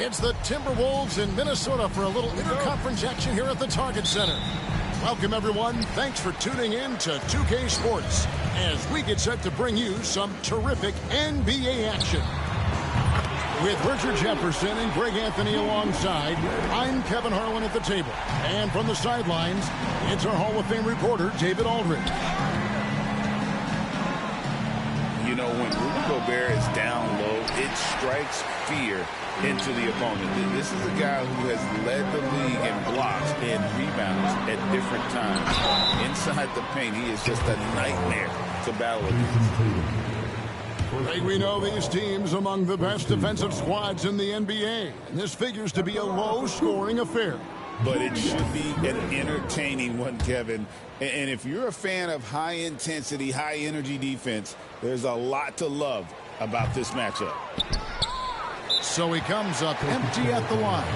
It's the Timberwolves in Minnesota for a little interconference action here at the Target Center. Welcome, everyone. Thanks for tuning in to 2K Sports as we get set to bring you some terrific NBA action. With Richard Jefferson and Greg Anthony alongside, I'm Kevin Harlan at the table. And from the sidelines, it's our Hall of Fame reporter, David Aldridge. You know, when Rudy Gobert is down low, it strikes fear into the opponent. This is a guy who has led the league in blocks and rebounds at different times. Inside the paint, he is just a nightmare to battle against. Greg, we know these teams among the best defensive squads in the NBA, and this figures to be a low-scoring affair. But it should be an entertaining one, Kevin. And if you're a fan of high-intensity, high-energy defense, there's a lot to love about this matchup. So he comes up empty at the line.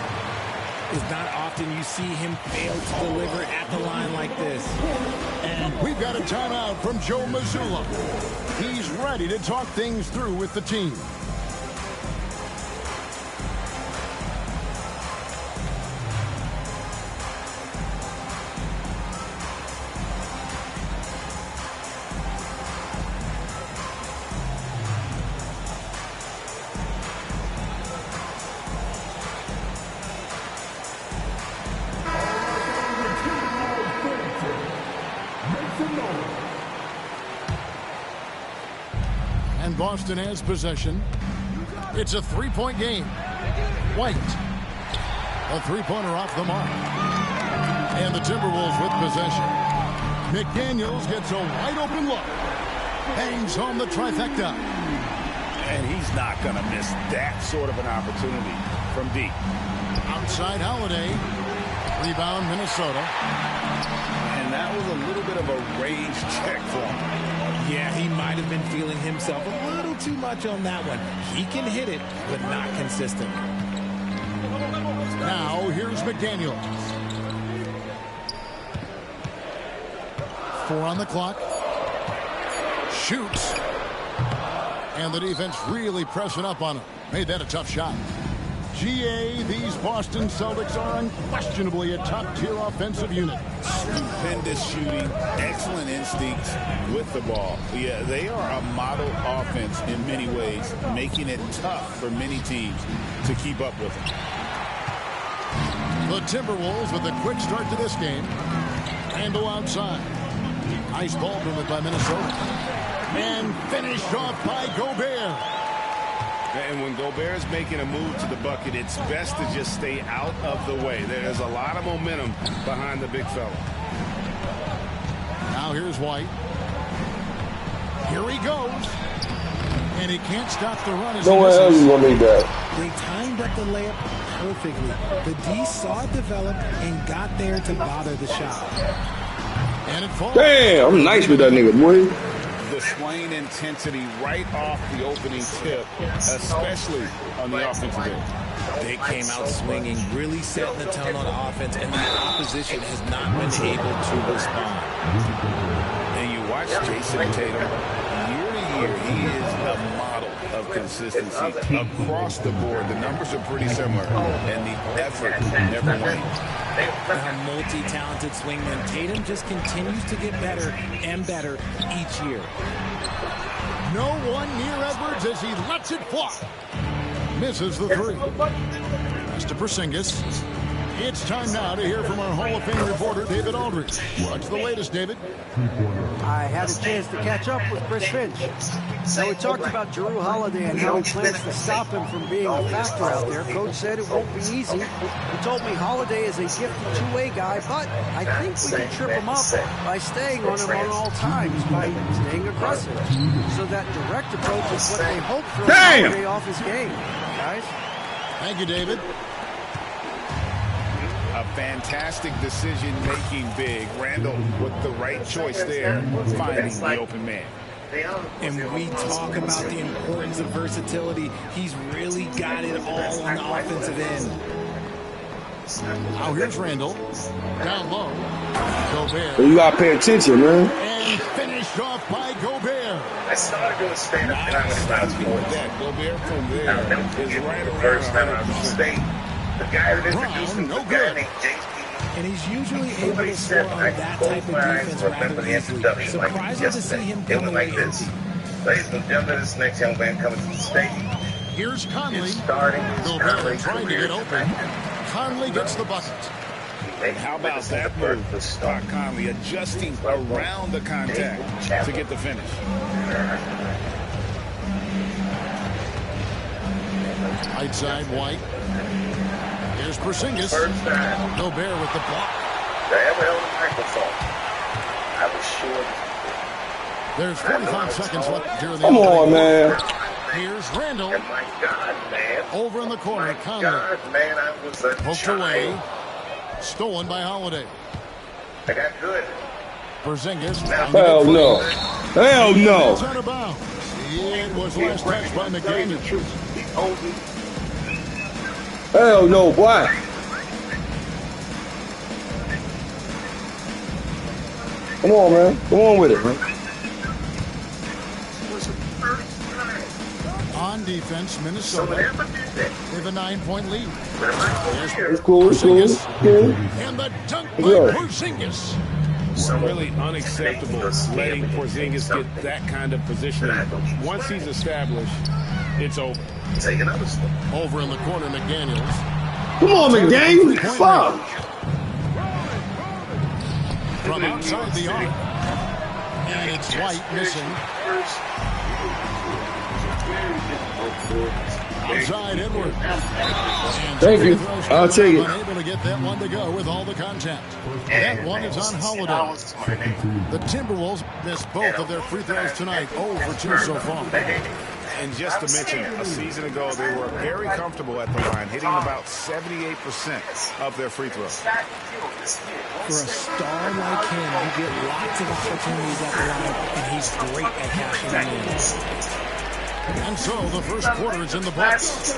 It's not often you see him fail to deliver at the line like this. And we've got a timeout from Joe Mazzulla. He's ready to talk things through with the team. And Boston has possession. It's a three-point game. White. A three-pointer off the mark. And the Timberwolves with possession. McDaniels gets a wide-open look. Bangs home the trifecta. And he's not going to miss that sort of an opportunity from deep. Outside Holiday. Rebound Minnesota. And that was a little bit of a range check for him. Yeah, he might have been feeling himself a little too much on that one. He can hit it, but not consistent. Now, here's McDaniels. 4 on the clock. Shoots. And the defense really pressing up on him. Made that a tough shot. GA, these Boston Celtics are unquestionably a top-tier offensive unit. Stupendous shooting, excellent instincts with the ball. Yeah, they are a model offense in many ways, making it tough for many teams to keep up with them. The Timberwolves with a quick start to this game. Handle outside. Nice ball movement by Minnesota. And finished off by Gobert. And when Gobert is making a move to the bucket, it's best to just stay out of the way. There's a lot of momentum behind the big fella. Now here's White. Here he goes. And he can't stop the run. No one else is going to need that. They timed up the layup perfectly. The D saw it develop and got there to bother the shot. And it falls. Damn, I'm nice with that nigga, boy. The swaying intensity right off the opening tip, especially on the offensive end. They came out swinging, really setting the tone on offense, and the opposition has not been able to respond. And you watch Jason Tatum, year to year, he is a model of consistency. Across the board, the numbers are pretty similar, and the effort never wanes. A multi-talented swingman, Tatum just continues to get better and better each year. No one near Edwards as he lets it fly. Misses the three. Pass to Porzingis. It's time now to hear from our Hall of Fame reporter, David Aldridge. What's the latest, David? I had a chance to catch up with Chris Finch. So we talked about Jrue Holiday and how he plans to stop him from being a factor out there. Coach said it won't be easy. He told me Holiday is a gifted two-way guy, but I think we can trip him up by staying on him on all times, by staying aggressive. So that direct approach is what they hope for Holiday off his game. Guys? Thank you, David. A fantastic decision-making big. Randall with the right choice there, finding the open man. And we talk about the importance of versatility. He's really got it all on the offensive end. Now here's Randall. Down low. Gobert. You gotta pay attention, man. And finished off by Gobert. I started doing stand-up comedy about sports. That Gobert from there I'll never is forget right the around first time I 100%. was state. The guy that introduced me Brown, was no a guy good. named James P. And he's usually able to score on that type of defense rather easily. Surprising to see him come away empty. Ladies and gentlemen, this next young man coming to the stage. Here's Conley. Is starting his Gobert college trying to career get open. Conley gets the bucket. How about that move? Scott Conley adjusting around the contact to get the finish. Right side, White. Here's Porzingis. First time Gobert with the block. I ever held a microphone, I was sure. There's 45 seconds left here in the Come on, man. Here's Randall. And my God, man. Over in the corner, My Conley. God, man, I was a Poked child. away. Stolen by Holiday. I got good. Porzingis. Hell no. Hell It's no. out of bounds. It was last touched by McDaniel. He told me. Hell no, boy. Come on, man. Come on with it, man. It was the first time On defense, someone Minnesota ever did that. with a 9-point lead. But in my career, It's cool. It's cool. It's cool. And the dunk by Yeah. Porzingis. Really unacceptable letting Porzingis get that kind of positioning. Once he's established, it's over. take another step. Over in the corner, McDaniels. Come on, McDaniel. Fuck. From outside the arc. And it's White missing. Outside Edward. And Thank you. free throws I'll take it. unable to get that one to go with all the contact. That one is on Holiday. The Timberwolves missed both of their free throws tonight. 0 for 2 so far. And just to mention, a season ago, they were very comfortable at the line, hitting about 78% of their free throws. For a star like him, you get lots of opportunities at the line, and he's great at cashing them in. And so the first quarter is in the books.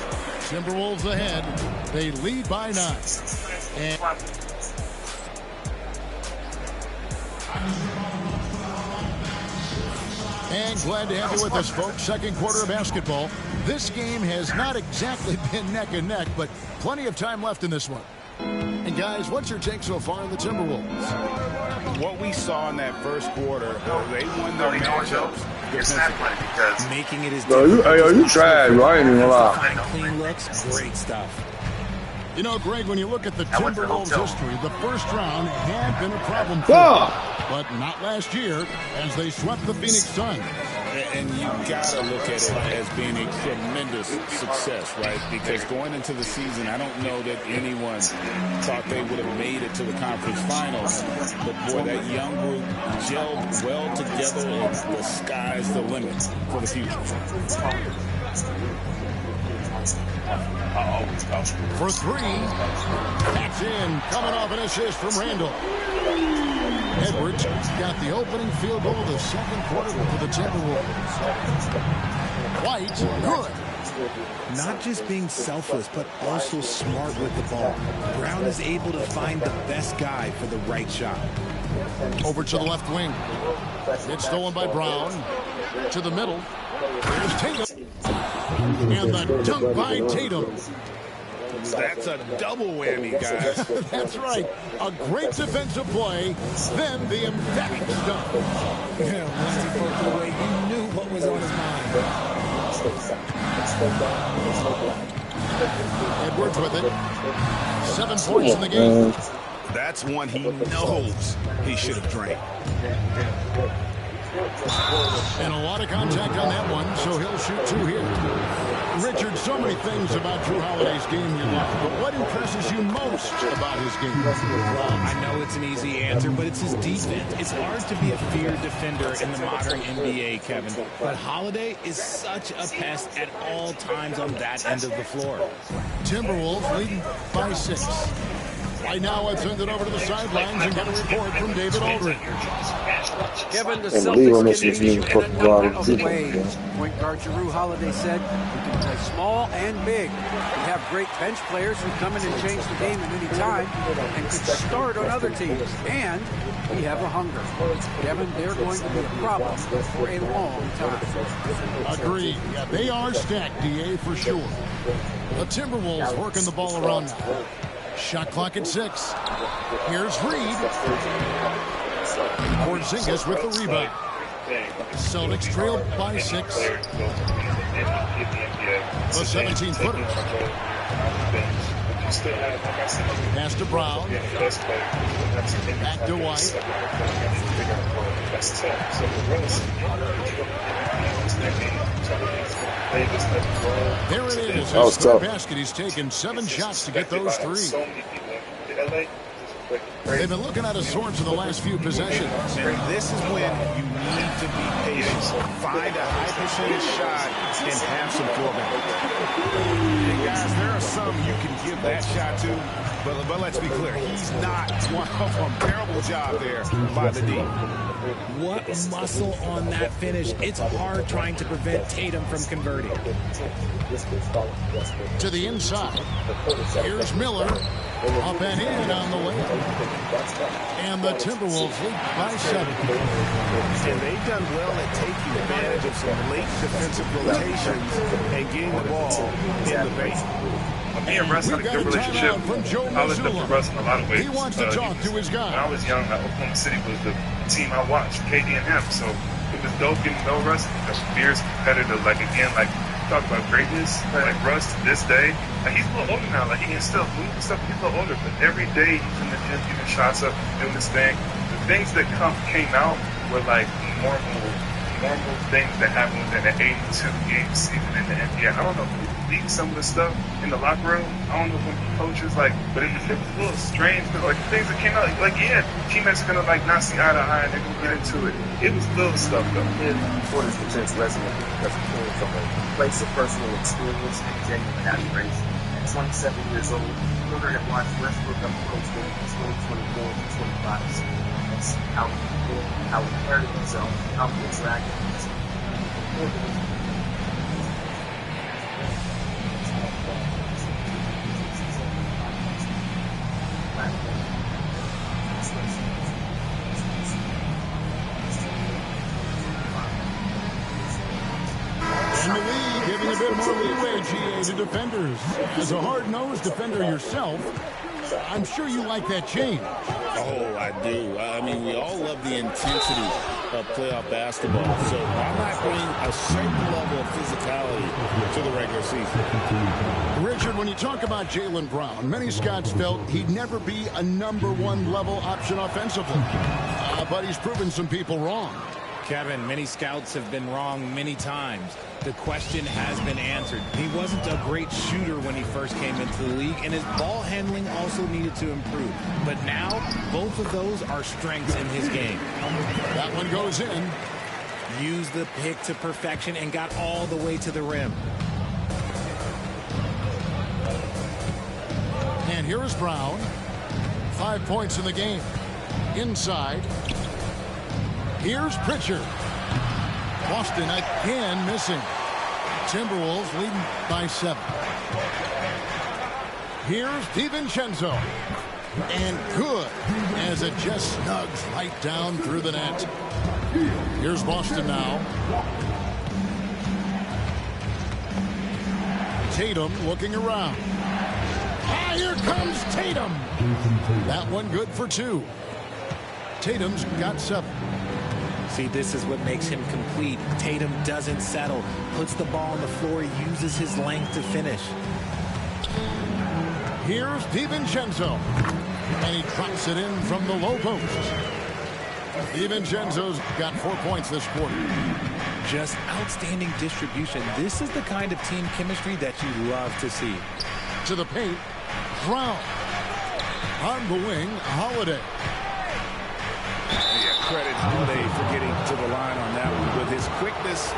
Timberwolves ahead. They lead by 9. And glad to have you with us, folks. Second quarter of basketball. This game has not exactly been neck and neck, but plenty of time left in this one. And guys, what's your take so far on the Timberwolves? What we saw in that first quarter, they won their matchups defensively. Because Making it as Yo, you tried, bro. I ain't even gonna lie. clean looks, great stuff. You know, Greg, when you look at the Timberwolves' history, the first round had been a problem for Fuck. them, but not last year as they swept the Phoenix Suns. And you gotta look at it as being a tremendous success, right? Because going into the season, I don't know that anyone thought they would have made it to the conference finals. But boy, that young group gelled well together, and the sky's the limit for the future. For 3, that's in, coming off an assist from Randall. Edwards got the opening field goal of the second quarter for the Timberwolves. White, good. Not just being selfless, but also smart with the ball. Brown is able to find the best guy for the right shot. Over to the left wing. It's stolen by Brown. To the middle. There's Tatum. And the dunk by Tatum. That's a double whammy, guys. That's right. A great defensive play, then the emphatic dunk. Yeah, once he broke away, you knew what was on his mind. Edwards with it. 7 points in the game. That's one he knows he should have drained. And a lot of contact on that one, so he'll shoot 2 here. Richard, so many things about Jrue Holiday's game you love, but what impresses you most about his game? I know it's an easy answer, but it's his defense. It's hard to be a feared defender in the modern NBA, Kevin. But Holiday is such a pest at all times on that end of the floor. Timberwolves leading by 6. Right now, let's send it over to the sidelines and get a report from David Aldridge. Kevin, the Can't believe I'm Celtics missing can you beat you fucking in a number Rodgers of too, ways. man. Point guard Jrue Holiday said, "We can play small and big. We have great bench players who come in and change the game at any time and could start on other teams. And we have a hunger." Kevin, they're going to be a problem for a long time. Agreed. Yeah, they are stacked, DA, for sure. The Timberwolves working the ball around now. Shot clock at 6. Here's Reed. Porzingis with the rebound. Celtics trail by 6. The 17-footer. Pass to Brown. Back to White. There it is. That was His third tough. basket. He's taken 7 shots to get those 3. They've been looking at a source in the last few possessions. And this is when you need to be patient. Find a high percentage shot and have some throwback. And guys, there are some you can give that shot to, but let's be clear, he's not one of them. Terrible job there by the D. What muscle on that finish. It's hard trying to prevent Tatum from converting. To the inside. Here's Miller. Up and in on the way. And the Timberwolves lead by 7. And they've done well at taking advantage of some late defensive rotations and getting the ball in the paint. Me and Russ had a We've got good a relationship. timeout from Joe I looked up to Mazzulla. Russ in a lot of ways. He wants to talk to his guy. When I was young, Oklahoma City was the team I watched, KD and him. So it was dope getting to know Russ. A fierce competitor. Like, again, like, talk about greatness. Like, Russ to this day, like, he's a little older now. Like, he can still move and stuff. He's a little older. But every day he's in the gym, giving shots up, doing this thing. The things that came out were, like, normal things that happen within an 82-game season in the NBA. I don't know who leaked some of the stuff in the locker room. I don't know when the coaches, like, but it was a little strange, because, like, things that came out, like, yeah, teammates are going to, like, not see eye to eye, and they're going to get into it. It was little stuff, though. For this defense resume because it came from a place of personal experience and genuine admiration. At 27 years old, Miller had watched Westbrook up close for 2024 to 25 seasons. That's how he feel, how he carried himself, how he interacted with his And the league giving a bit more leeway, GA, to defenders. As a hard-nosed defender yourself, I'm sure you like that change. Oh, I do. I mean, we all love the intensity of playoff basketball. So why not bring a certain level of physicality to the regular season? Richard, when you talk about Jaylen Brown, many scouts felt he'd never be a #1 level option offensively. But he's proven some people wrong. Kevin, many scouts have been wrong many times. The question has been answered. He wasn't a great shooter when he first came into the league, and his ball handling also needed to improve. But now, both of those are strengths in his game. That one goes in. Used the pick to perfection and got all the way to the rim. And here is Brown. 5 points in the game. Inside. Here's Pritchard. Boston again missing. Timberwolves leading by 7. Here's DiVincenzo. And good as it just snugs right down through the net. Here's Boston now. Tatum looking around. Ah, here comes Tatum. That one good for 2. Tatum's got 7. See, this is what makes him complete. Tatum doesn't settle, puts the ball on the floor, uses his length to finish. Here's DiVincenzo. And he drops it in from the low post. DiVincenzo's got 4 points this quarter. Just outstanding distribution. This is the kind of team chemistry that you love to see. To the paint, Brown. On the wing, Holiday. Credit Holiday for getting to the line on that one. With his quickness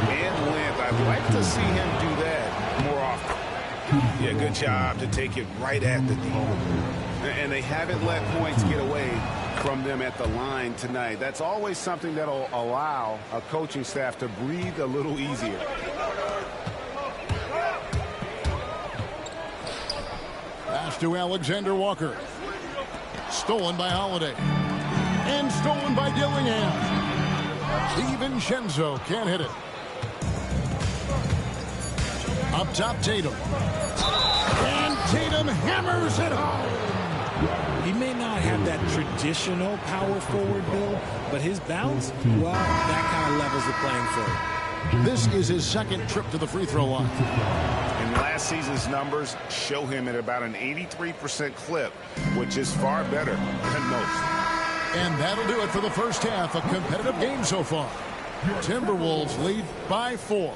and length, I'd like to see him do that more often. Yeah, good job to take it right at the D. And they haven't let points get away from them at the line tonight. That's always something that'll allow a coaching staff to breathe a little easier. Pass to Alexander Walker. Stolen by Holiday. And stolen by Dillingham. DiVincenzo can't hit it. Up top, Tatum. And Tatum hammers it home. He may not have that traditional power forward build, but his bounce, well, that kind of levels the playing field. This is his second trip to the free throw line. And last season's numbers show him at about an 83% clip, which is far better than most. And that'll do it for the first half. A competitive game so far. Timberwolves lead by 4.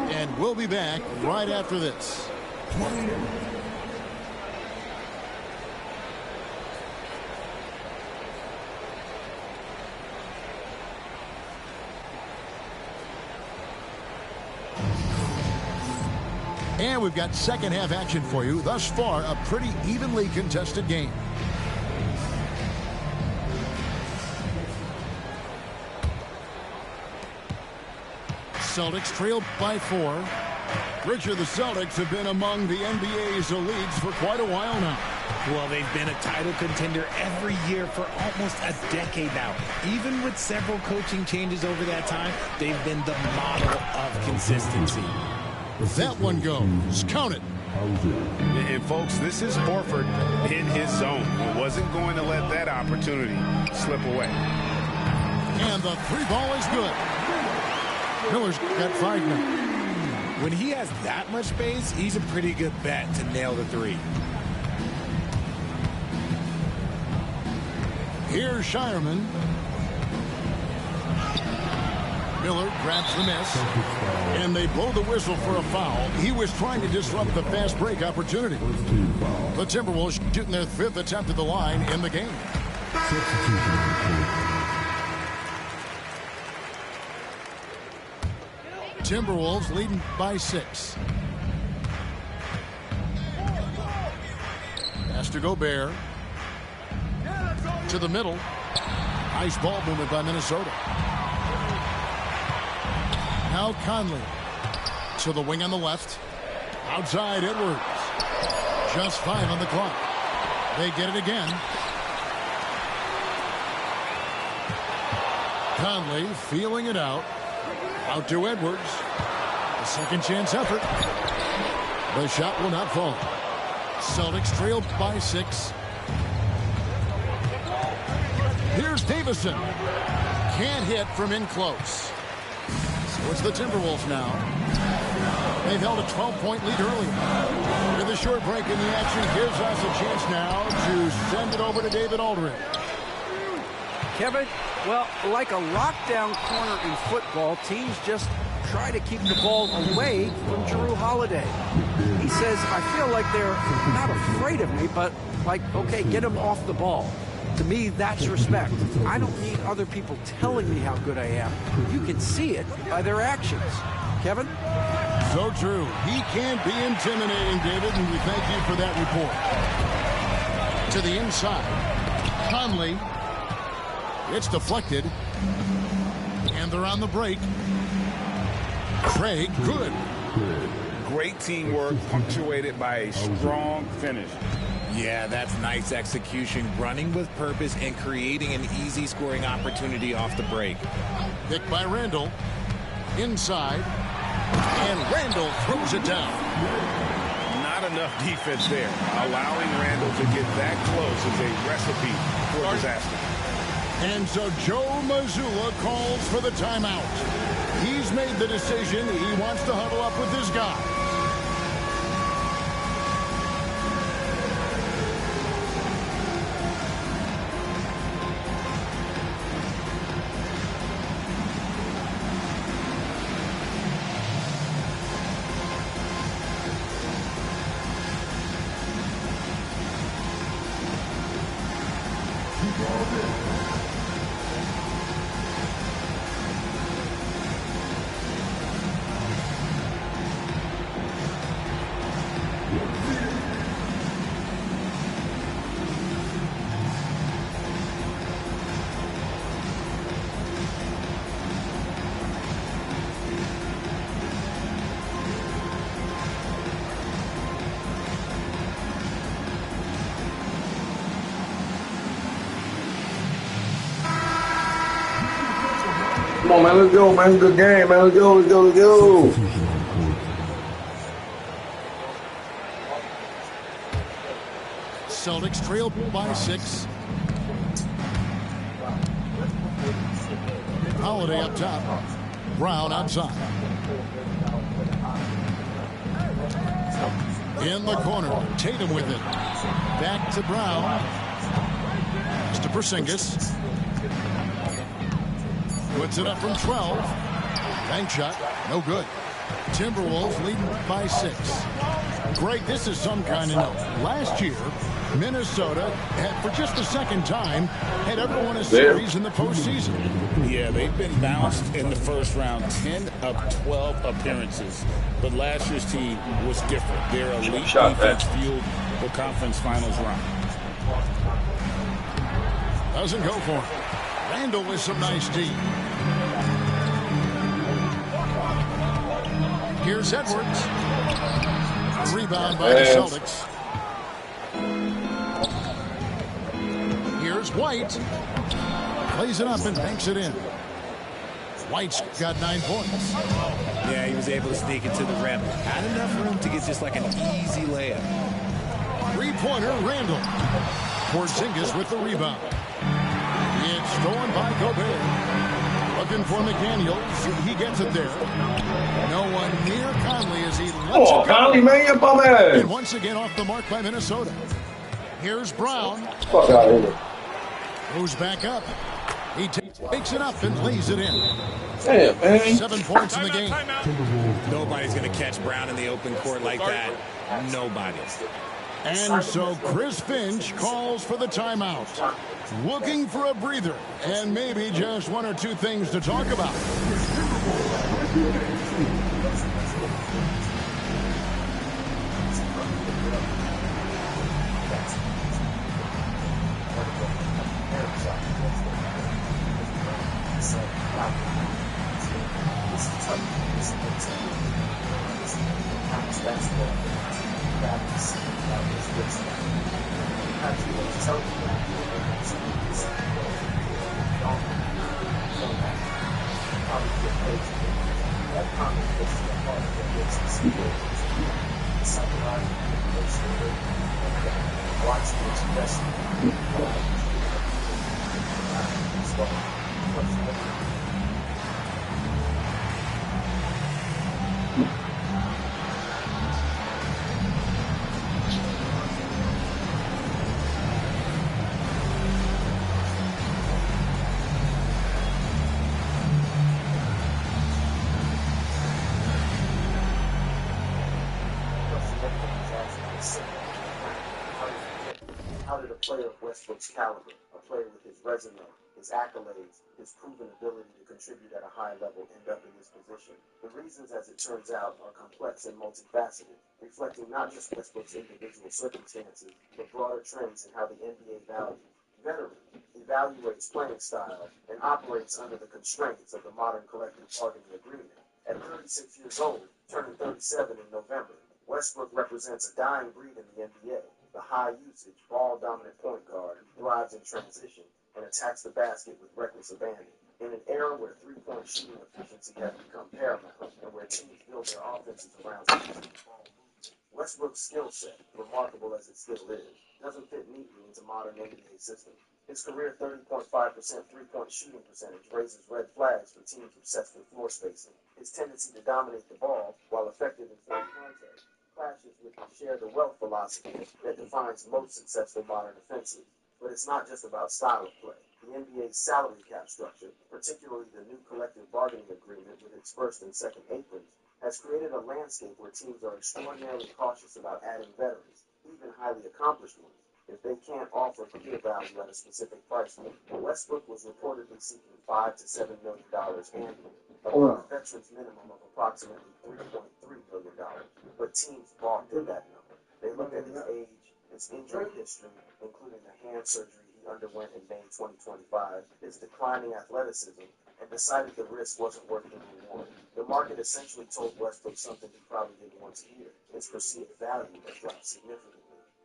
And we'll be back right after this. And we've got second half action for you. Thus far, a pretty evenly contested game. Celtics trail by 4. Richard, the Celtics have been among the NBA's elites for quite a while now. Well, they've been a title contender every year for almost a decade now. Even with several coaching changes over that time, they've been the model of consistency. That one goes. Count it. And folks, this is Horford in his zone. He wasn't going to let that opportunity slip away. And the 3 ball is good. Miller's got 5 now. When he has that much space, he's a pretty good bet to nail the 3. Here's Shireman. Miller grabs the miss. And they blow the whistle for a foul. He was trying to disrupt the fast break opportunity. The Timberwolves shooting their 5th attempt at the line in the game. Timberwolves leading by 6. Has to Gobert. To the middle. Nice ball movement by Minnesota. Now Conley. To the wing on the left. Outside Edwards. Just 5 on the clock. They get it again. Conley feeling it out. Out to Edwards. A second chance effort. The shot will not fall. Celtics trailed by 6. Here's Davison. Can't hit from in close. So it's the Timberwolves now. They've held a 12-point lead earlier. With a short break in the action gives us a chance now to send it over to David Aldridge. Kevin, well, like a lockdown corner in football, teams just try to keep the ball away from Jrue Holiday. He says, I feel like they're not afraid of me, but like, okay, get him off the ball. To me, that's respect. I don't need other people telling me how good I am. You can see it by their actions. Kevin? So true. He can be intimidating, David, and we thank you for that report. To the inside. Conley. It's deflected. And they're on the break. Craig, good. Great teamwork punctuated by a strong finish. Yeah, that's nice execution, running with purpose and creating an easy scoring opportunity off the break. Picked by Randall. Inside. And Randall throws it down. Not enough defense there. Allowing Randall to get that close is a recipe for disaster. And so Joe Mazzulla calls for the timeout. He's made the decision. He wants to huddle up with his guys. Come on, man. Let's go, man. It's a good game, man. Let's go. Let's go. Let's go. Celtics trail by 6. Holiday up top. Brown outside. In the corner. Tatum with it. Back to Brown. It's to Porzingis. Puts it up from 12. Bank shot. No good. Timberwolves leading by 6. Greg, this is some kind of note. Last year, Minnesota had, for just the second time, had ever won a series in the postseason. Yeah, they've been bounced in the first round, 10 of 12 appearances. But last year's team was different. Their elite defense fueled the conference finals run. Doesn't go for it. Randall with some nice D. Here's Edwards. A rebound by the Celtics. Here's White. Plays it up and banks it in. White's got 9 points. Yeah, he was able to sneak it to the rim. Had enough room to get just like an easy layup. 3-pointer, Randall. Porzingis with the rebound. It's stolen by Gobert. Looking for McDaniels. He gets it there. No one near Conley as he lets it go. Conley, man, you bum ass. And once again off the mark by Minnesota. Here's Brown. Fuck out of here. Moves back up. He takes it up and lays it in. Damn, man. 7 points in the game. Nobody's going to catch Brown in the open court like that. Nobody. And so Chris Finch calls for the timeout. Looking for a breather and maybe just 1 or 2 things to talk about. How did a player of Westbrook's caliber, a player with his resume, his accolades, his proven ability to contribute at a high level end up in this position? The reasons, as it turns out, are complex and multifaceted, reflecting not just Westbrook's individual circumstances, but broader trends in how the NBA values veteran, evaluates playing style, and operates under the constraints of the modern collective bargaining agreement. At 36 years old, turning 37 in November, Westbrook represents a dying breed in the NBA. The high-usage, ball-dominant point guard who thrives in transition and attacks the basket with reckless abandon. In an era where three-point shooting efficiency has become paramount and where teams build their offenses around ball movement, Westbrook's skill set, remarkable as it still is, doesn't fit neatly into modern NBA systems. His career 30.5% three-point shooting percentage raises red flags for teams obsessed with floor spacing. His tendency to dominate the ball while effective in full contact clashes with the share the wealth philosophy that defines most successful modern offensives. But it's not just about style of play. The NBA's salary cap structure, particularly the new collective bargaining agreement with its first and second aprons, has created a landscape where teams are extraordinarily cautious about adding veterans, even highly accomplished ones, if they can't offer clear value at a specific price point. Westbrook was reportedly seeking $5 to $7 million annually, above a veteran's minimum of approximately $3.3 million. But teams balked at that number. They looked at his age, his injury history, including the hand surgery he underwent in May 2025, his declining athleticism, and decided the risk wasn't worth the reward. The market essentially told Westbrook something he probably didn't want to hear. His perceived value had dropped significantly.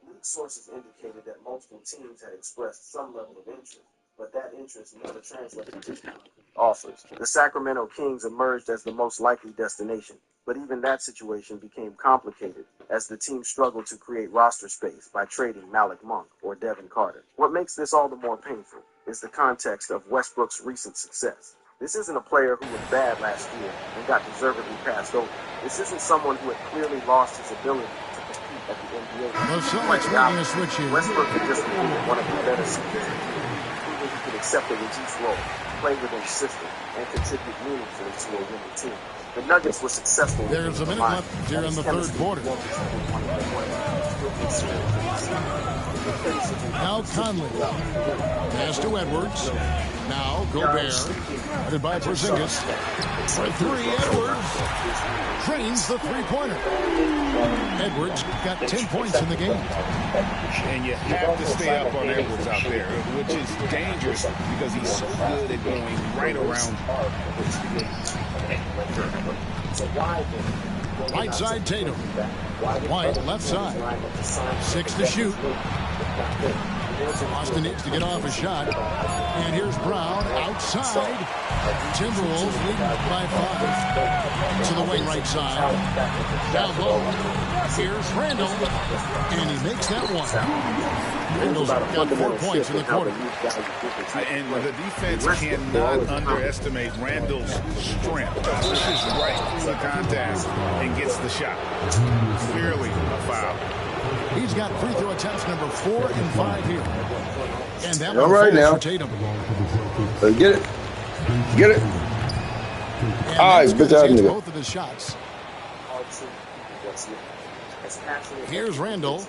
League sources indicated that multiple teams had expressed some level of interest, but that interest never translated to talent. offers. The Sacramento Kings emerged as the most likely destination, but even that situation became complicated as the team struggled to create roster space by trading Malik Monk or Devin Carter. What makes this all the more painful is the context of Westbrook's recent success. This isn't a player who was bad last year and got deservedly passed over. This isn't someone who had clearly lost his ability to compete at the NBA level. The Celtics making a switch here. Westbrook had just become one of the better seniors, proving he could accept a reduced role, play within the system, and contribute meaningfully to a winning team. The Nuggets were successful. There's a minute left here in the third quarter. Now Conley. Pass to Edwards. Now Gobert. Headed by Porzingis. For three, Edwards drains the three-pointer. Edwards got 10 points in the game. And you have to stay up on Edwards out there, which is dangerous because he's so good at going right around. Right side, Tatum. White, left side. 6 to shoot. Austin needs to get off a shot. And here's Brown outside. Timberwolves leading by 5. To the wing right side. Down low. Here's Randall. And he makes that one. Randall's got 4 points in the quarter. And the defense cannot underestimate Randall's strength. Pushes right through the contact and gets the shot. Clearly a foul. He's got free throw attempts number 4 and 5 here. And that all one right now. For Tatum. Let's get it. Get it. And all right, good. bitch out, Takes nigga. both of his shots. Here's Randall.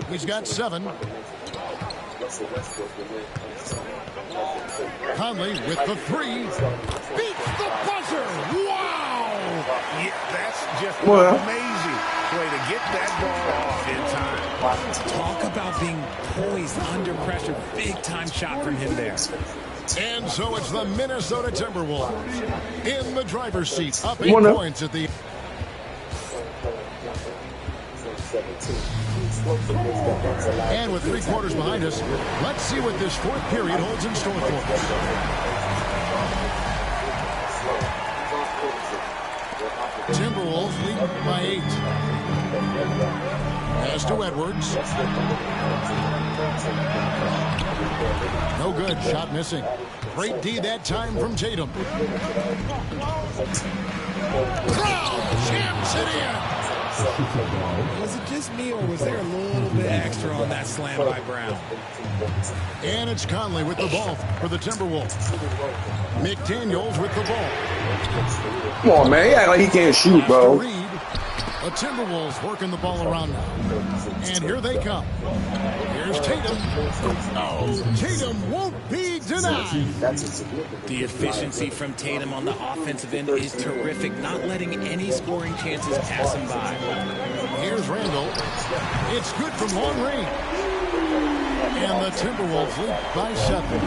He's got 7. Conley with the 3. Beats the buzzer. Wow! Yeah, that's just amazing way to get that ball off in time. Talk about being poised under pressure. Big time shot from him there. And so it's the Minnesota Timberwolves in the driver's seat, up 8 points at the. And with 3 quarters behind us, let's see what this 4th period holds in store for us. Timberwolves lead by 8. Pass to Edwards. No good. Shot missing. Great D that time from Tatum. Brown jams it in. Was it just me, or was there a little bit extra on that slam by Brown? And it's Conley with the ball for the Timberwolves. McDaniels with the ball. Come on, man. He act like he can't shoot, bro. The Timberwolves working the ball around now. And here they come. Here's Tatum. Oh, Tatum won't be denied. The efficiency from Tatum on the offensive end is terrific, not letting any scoring chances pass him by. Here's Randall. It's good from long range. And the Timberwolves lead by 7.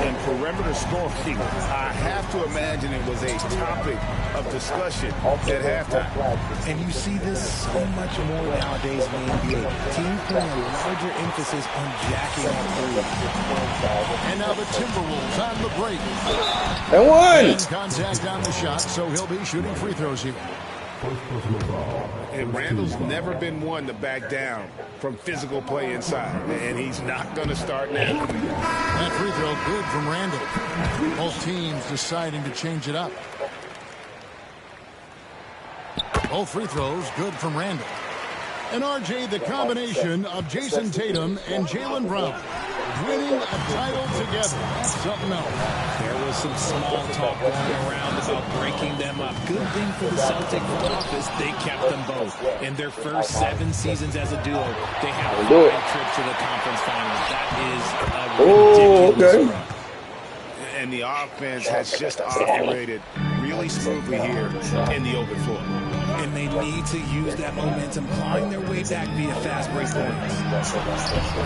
And perimeter scoring, I have to imagine it was a topic of discussion at halftime. And you see this so much more nowadays in the NBA. Teams putting a larger emphasis on jacking up threes. And now the Timberwolves on the break. And one. And contact on the shot, so he'll be shooting free throws here. And Randall's never been one to back down from physical play inside, and he's not going to start now. That free throw good from Randall. Both teams deciding to change it up. Both free throws good from Randall. And RJ, the combination of Jason Tatum and Jaylen Brown winning a title together. That's something else. There was some small talk going around about breaking them up. Good thing for the Celtic front office, they kept them both. In their first 7 seasons as a duo, they have 5 trips to the conference finals. That is a ridiculous run. And the offense has just operated really smoothly here in the open floor. And they need to use that momentum, clawing their way back via fast break points.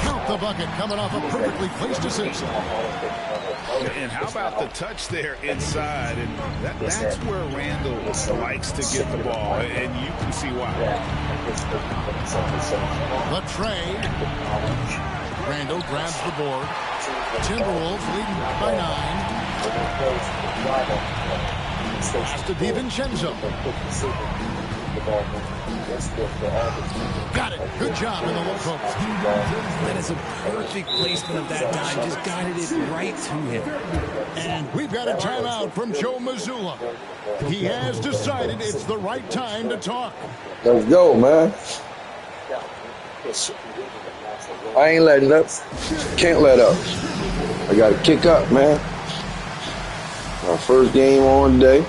Count the bucket coming off a perfectly placed assist. And how about the touch there inside? And that's where Randall likes to get the ball, and you can see why. The trade. Randall grabs the board. Timberwolves leading by 9. Pass to DiVincenzo. Got it. Good job in the low post. That is a perfect placement of that dime. Just guided it right to him. And we've got a timeout from Joe Mazzulla. He has decided it's the right time to talk. Let's go, man. I ain't letting up. Can't let up. I got to kick up, man. Our first game on today.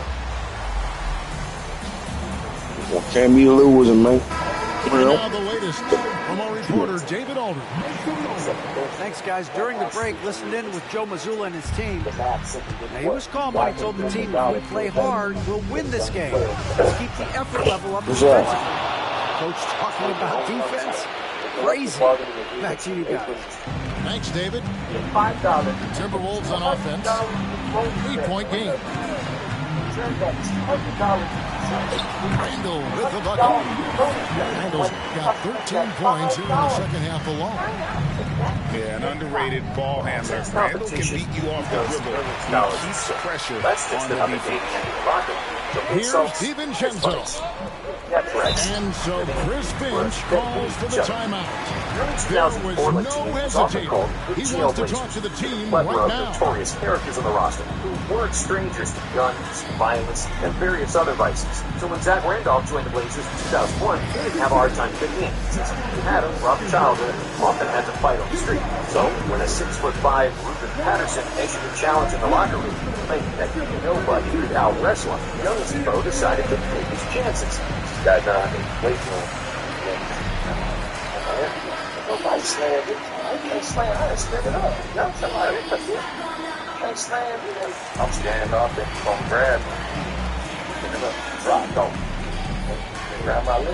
Can't be losing, man. Now the latest from our reporter, David Aldridge. Thanks, guys. During the break, listened in with Joe Mazzulla and his team. Now, he was calm when he told the team, if we play hard, we'll win this game. Let's keep the effort level up defensively. Coach talking about defense? Crazy. Back to you guys. Thanks, David. Timberwolves on offense. 3-point game. Randall with the bucket. Randall's got 13 points here in the second half alone. Yeah, an underrated ball handler. Randall can beat you off the dribble. He keeps pressure on the defense. Here's DiVincenzo. And so Chris Finch calls for the timeout. There was no hesitating. He wants to talk to the team right now. Notorious characters on the roster who weren't strangers to guns, violence, and various other vices. So when Zach Randolph joined the Blazers in 2001, he didn't have a hard time fitting in. Since he had a rough childhood, often had to fight on the street. So when a 6'5" Ruben Patterson issued a challenge in the locker room, claiming that nobody could out-wrestle him, the youngest pro decided to take his chances. That wait for him. Nobody slammed it. I can't slam. I just pick it up. No, somebody can't slam it. I'm standing off there. I'm gonna grab me. Pick it up. Drop off. Grab my leg.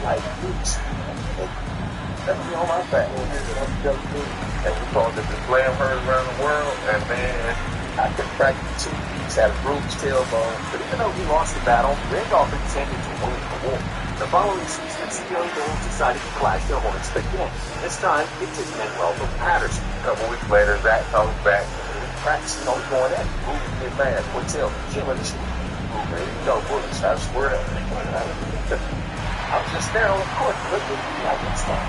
Like boots. Let me on my back. And we called it the slam heard around the world. And man, I could practice 2 weeks, had a bruised tailbone. But even though he lost the battle, Randolph intended to win the war. The following season, the Chicago Bulls decided to clash their Hornets again. This time, it didn't end well for Patterson. A couple weeks later, Zach comes back. Practicing on going at it. Moving get mad. What's up? Killing shit. There you go, bullets. I swear to God. I was just there on the court. Look at me. I can stop.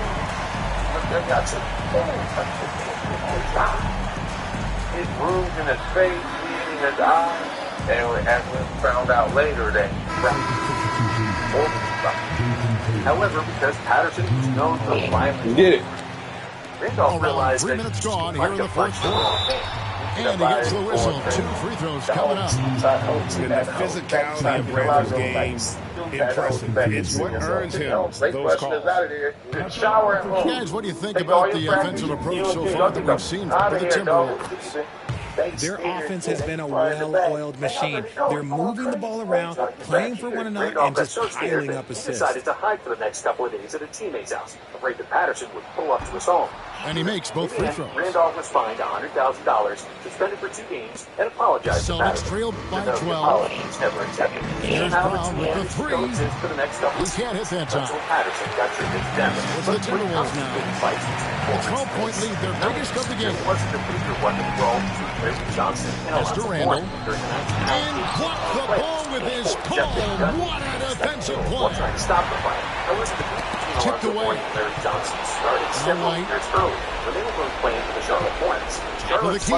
Look, I got some. His bruise in his face, bleeding in his eye, and as we found out later that however, because Patterson was known for violence, Get it. Randolph realized 3 that minutes gone he here in the fourth quarter. And he gets the whistle. 2 free throws coming up. And the physicality of Randall's game, impressive. It's what earns him those calls. Guys, what do you think about the offensive approach so far that we've seen from the Timberwolves? Their offense has been a well-oiled machine. They're moving the ball around, playing for one another, and just piling up assists. Decided to hide for the next couple of days at a teammate's house, afraid that Patterson would pull up to his home. And he makes both free throws. Randolph was fined $100,000, suspended for 2 games, and apologized to Celtics Patterson. trailed by 12. Apologies never accepted. Here's Brown with the 3. For the next couple He can't hit that time. Patterson got treated damage. It's the Timberwolves now. A 12-point lead, their biggest of the game. Wasn't the Peter one to roll to Johnson Mr. Randall. And blocked the ball with his palm. What a defensive play. Trying to stop the fight. I was the Tipped away. Larry Johnson started several years early when they were both playing for the Charlotte Hornets. Top of the key.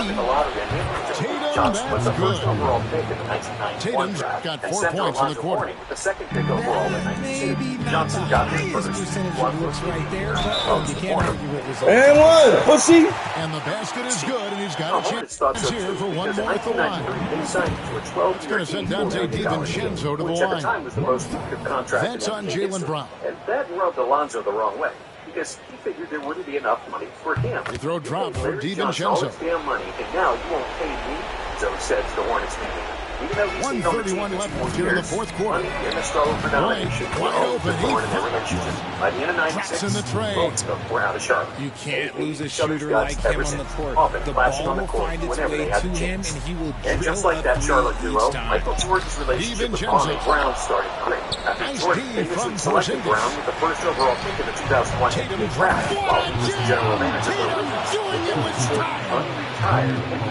Tatum, Johnson was the that's first good. overall pick in the 1991 Tatum's draft. got and 4 center points in the Alonzo quarter. Mourning with the second pick overall in Maybe 92. not the Johnson got his highest first percentage one of looks for right there, but you can't argue with results. And one. Pussy. And the basket is good, and he's got a chance here for one more at the line. It's going to send Dante DiVincenzo to the line. That's on Jaylen Brown. And that rubbed Alonzo the wrong way, because he figured there wouldn't be enough money for him. Free throw drop for Larry Johnson, all DiVincenzo. this damn money, and now you won't pay me, so says the Hornets meeting. Even though he's seen on the team 1:31 left for here in the years, fourth quarter. money and the struggle for domination Wide were open. always born in their relationship. By the end of Drops 96, in the tray. both of them were out of Charlotte. You can't lose a Each other's shooter guts like him ever on the since. court. Often The flashing ball on the will court find its whenever way they had to a him, chance. and he will And drill just like up that Charlotte three duo, each time. Michael Jordan's relationship with DiVincenzo. Kwame Brown started great. After Nice Jordan D famously from selected Porzingis. Brown with the first overall pick in the 2001 Tatum NBA draft, while he was the general manager of the league. doing it with style.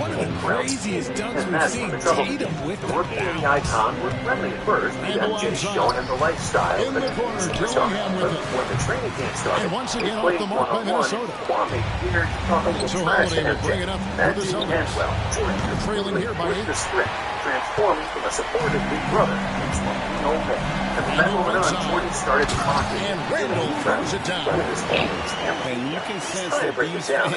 One of the craziest dunks we've seen. Tatum with the rookie icon was friendly at first, and MJ showing him the lifestyle in the corner, Dillingham with it. When the training camp started, And once again off the mark by Minnesota. So Holiday will bring it up for the Celtics. They're trailing here by 8. Transforming from a supportive big brother into a mean old man. And the battle went on. Jordan started to mock it. And Randall throws it down. And you can sense that these fans,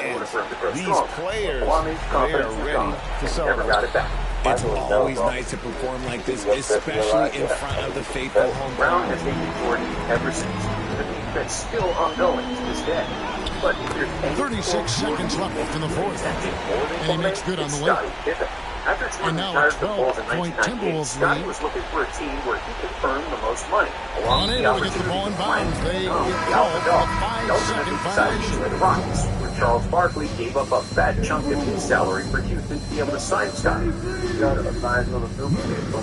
these players, they are ready to Never celebrate. got it back. It's always nice to perform like this, especially in front of the faithful home Brown crowd. has hated Jordan ever since. The defense still ongoing to this day. But if there's any 36 seconds left in the fourth. And he makes good on the late. After And Jordan now a retired the Bulls in 12-point 1998, Timberwolves Scotty lead. was looking for a team where he could earn the most money. Along with Unable to get the ball in bounds. They get called for a 5-second violation. The Rockets, where Charles Barkley gave up a fat chunk of his salary for Houston to be able to sign Scotty. You got a nice little nucleus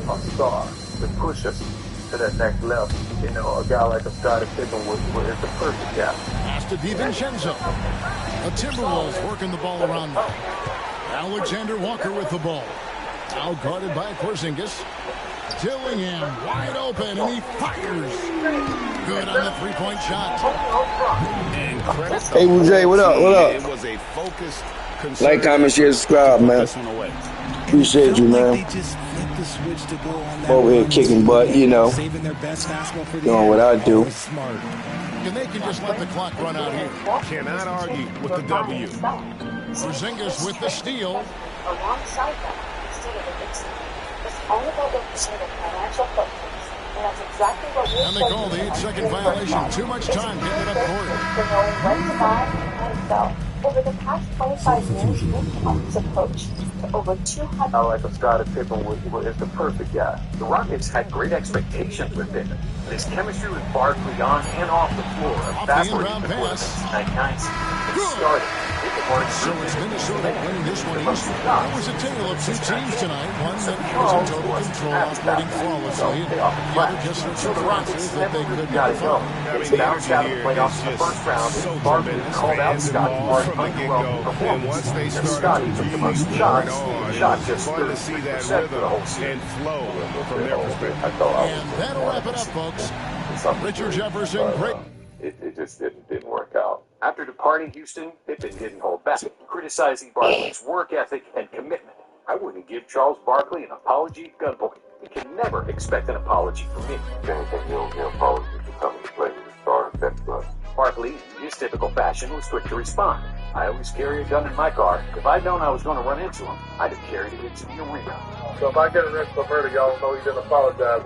on a star to push us to that next level. You know, a guy like a Scotty Pippen is the perfect guy. Pass to DiVincenzo. The Timberwolves working the ball around them. Alexander Walker with the ball. Now guarded by Porzingis. Dillingham wide open, and he fires. Good on the three-point shot. Hey, Jay, what up? What It up? was a focused, Like, comment, share, subscribe, man. Appreciate you, man. They just flipped the switch to go on that Over here run. kicking butt, you know. Saving their best basketball for the Doing end. what I do. Always smart. And they can just let the clock run out here. Cannot argue with the W. Porzingis with the steal. Alongside that, instead of a mixing, it's all about looking at financial footprints. And that's exactly what we're And they call the 8-second violation. Too much time getting it up court. For knowing when to buy and sell. Over the past 25 years, we've come up this approach to over 200. I like a Scottie Pippen is the perfect guy. The Rockets had great expectations with Pippen. His chemistry with Barkley on and off the floor evaporated inbound before the pass. 1999 season started. So it's Minnesota winning this one easily. That was a tale of two teams tonight. One that was in total control, operating flawlessly. The other just some surprises that they couldn't overcome. It's bounced out of the playoffs in the first round. Barkley called out Scotty Martin from the get-go. And once they started Scotty to took the really most burn shots. on, Shot it was just fun to see that 33% for the whole rhythm season. and flow from their perspective. And that'll wrap it up, folks. Richard Jefferson, great. It just didn't work out. After departing Houston, Pippen didn't hold back, criticizing Barkley's work ethic and commitment. I wouldn't give Charles Barkley an apology at gunpoint. He can never expect an apology from me. Apology for coming to play with the Stars. Barkley, in his typical fashion, was quick to respond. I always carry a gun in my car. If I'd known I was going to run into him, I'd have carried it into the arena. So if I get arrested for murder, y'all know he didn't apologize.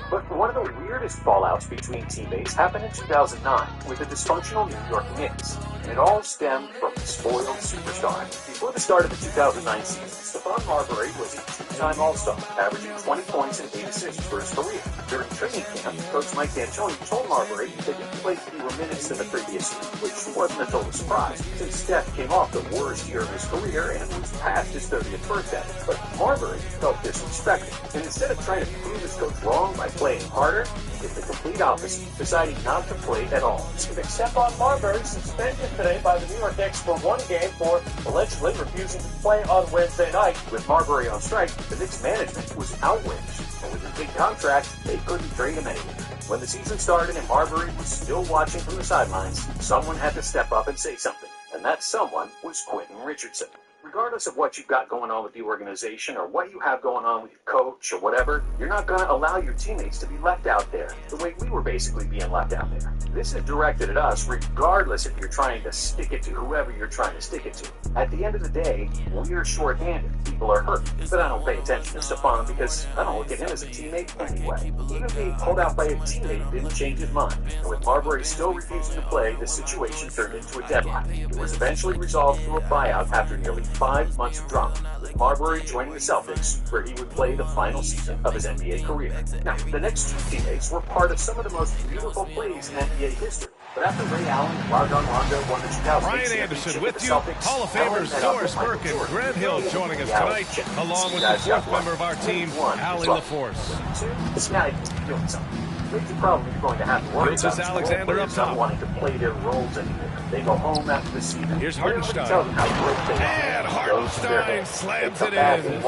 But one of the weirdest fallouts between teammates happened in 2009 with the dysfunctional New York Knicks. And it all stemmed from the spoiled superstar. Before the start of the 2009 season, Stephon Marbury was a two-time All-Star, averaging 20 points and 8 assists for his career. During training camp, Coach Mike D'Antoni told Marbury that he played fewer minutes than the previous year, which wasn't a total surprise, since Steph came off the worst year of his career and was past his 30th birthday. But Marbury felt disrespected, and instead of trying to prove his coach wrong by playing harder, he did the complete opposite, deciding not to play at all. Stephon Marbury suspended today by the New York Knicks for one game for allegedly refusing to play on Wednesday night. With Marbury on strike, the Knicks management was outraged, and with his big contract, they couldn't trade him anyway. When the season started and Marbury was still watching from the sidelines, someone had to step up and say something, and that someone was Quentin Richardson. Regardless of what you've got going on with the organization or what you have going on with your coach or whatever, you're not going to allow your teammates to be left out there the way we were basically being left out there. This is directed at us regardless if you're trying to stick it to whoever you're trying to stick it to. At the end of the day, we are shorthanded. People are hurt. But I don't pay attention to Stephon because I don't look at him as a teammate anyway. Even being pulled out by a teammate didn't change his mind. And with Marbury still refusing to play, the situation turned into a deadline. It was eventually resolved through a buyout after nearly 5 months of drama, with Marbury joining the Celtics, where he would play the final season of his NBA career. Now, the next two teammates were part of some of the most beautiful plays in NBA history. But after Ray Allen and Rajon Rondo won the 2006 Brian Anderson with you. Celtics, Hall of Allen Famers met up Doris with Michael Burke and Jordan. Grant Hill joining us Yeah, tonight, check. along with You the guys got fourth one. member of our team, One, Allie well, LaForce. This guy is doing something. The problem you're going to have to worry Princess about Alexander is up top. not wanting to play their roles anymore. They go home after the season. Here's Hartenstein. And Hartenstein slams it in.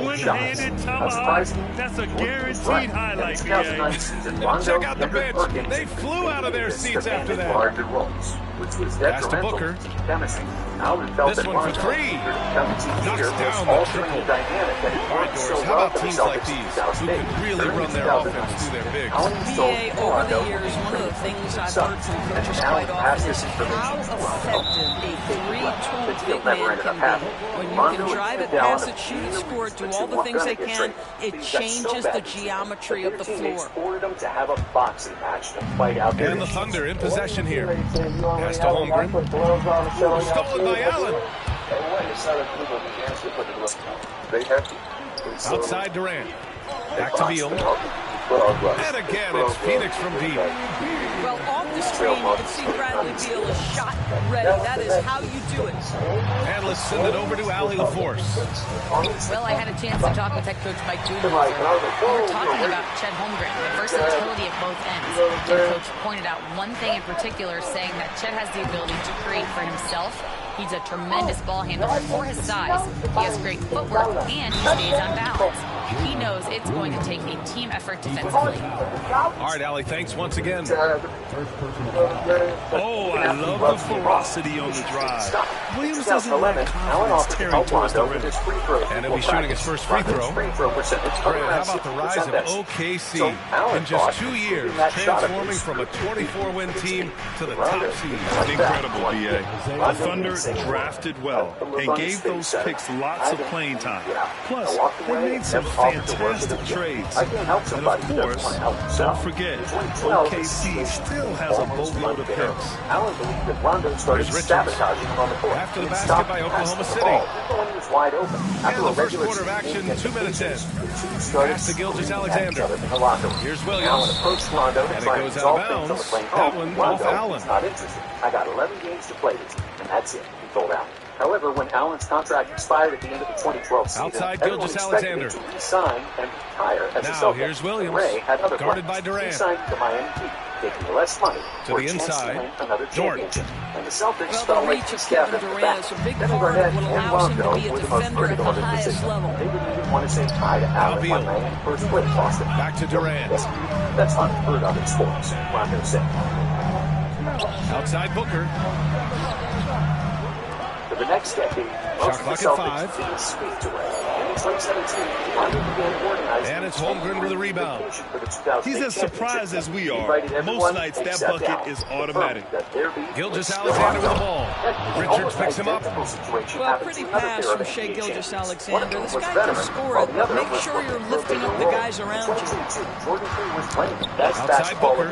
One-handed tomahawk. That's a guaranteed highlight, BA. Check out the bench. They flew out of their seats after that. Pass to Booker. This one for three. Knocks down the triple. All right, Doris, how about teams like these who can really run their offense through their bigs? BA, over the years, one of the things I've heard from coaches quite often is how effective a three-tool big man can be. When you can drive it, pass it, shoot it, score it, do all the things they can, it changes the geometry of the floor. And the Thunder in possession here. Pass to Holmgren. Stolen by Allen. Outside Durant. Back to Beal. And again, it's Phoenix from deep. Well, off the screen, you can see Bradley Beal is shot ready. That is how you do it. And let's send it over to Allie LaForce. Well, I had a chance to talk with head coach Mike Budenholzer. We were talking about Chet Holmgren, the versatility at both ends. The coach pointed out one thing in particular, saying that Chet has the ability to create for himself. He's a tremendous ball handler for his size. He has great footwork, and he stays on balance. He knows it's going to take a team effort defensively. All right, Allie, thanks once again. Oh, I love the ferocity on the drive. Williams doesn't lack confidence tearing towards the rim. And he'll be shooting his first free throw. Grant, how about the rise of OKC? In just 2 years, transforming from a 24-win team to the top seed. Incredible, BA. The Thunder drafted well and gave those picks lots of playing time. Plus, they made some fantastic trades. And of course, don't forget, OKC still has a boatload of picks. Here's Richards. After the basket by Oklahoma City. And the first quarter of action, 2 minutes in. Pass to Gilgeous-Alexander. Here's Williams. And it goes out of bounds. That one off Allen. I got 11 games to play this, and that's it, he told Allen. However, when Allen's contract expired at the end of the 2012 season, outside Gilgeous-Alexander. To resign and retire as now here's Williams, Ray had other guarded plans. by Durant. He signed the Miami Heat, taking less money to the inside. Dort. And the Celtics well, the reach of Kevin Durant is a big part of what allows him to be a defender at the highest level. They didn't even want to say hi to Allen when Miami first played Boston. Back to Durant. That's unheard of in sports, Rondo said. Outside Booker. For the next decade, shot clock at 5. Didn't speak to Ray. In 2017, Rondo began organizing. And it's Holmgren with a rebound. He's as surprised as we are. Most nights that bucket is automatic. Gilgeous-Alexander with the ball. Richards picks him up. Well, pretty pass from Shai Gilgeous-Alexander. This guy can score it, but make sure you're lifting up the guys around you. Outside Booker.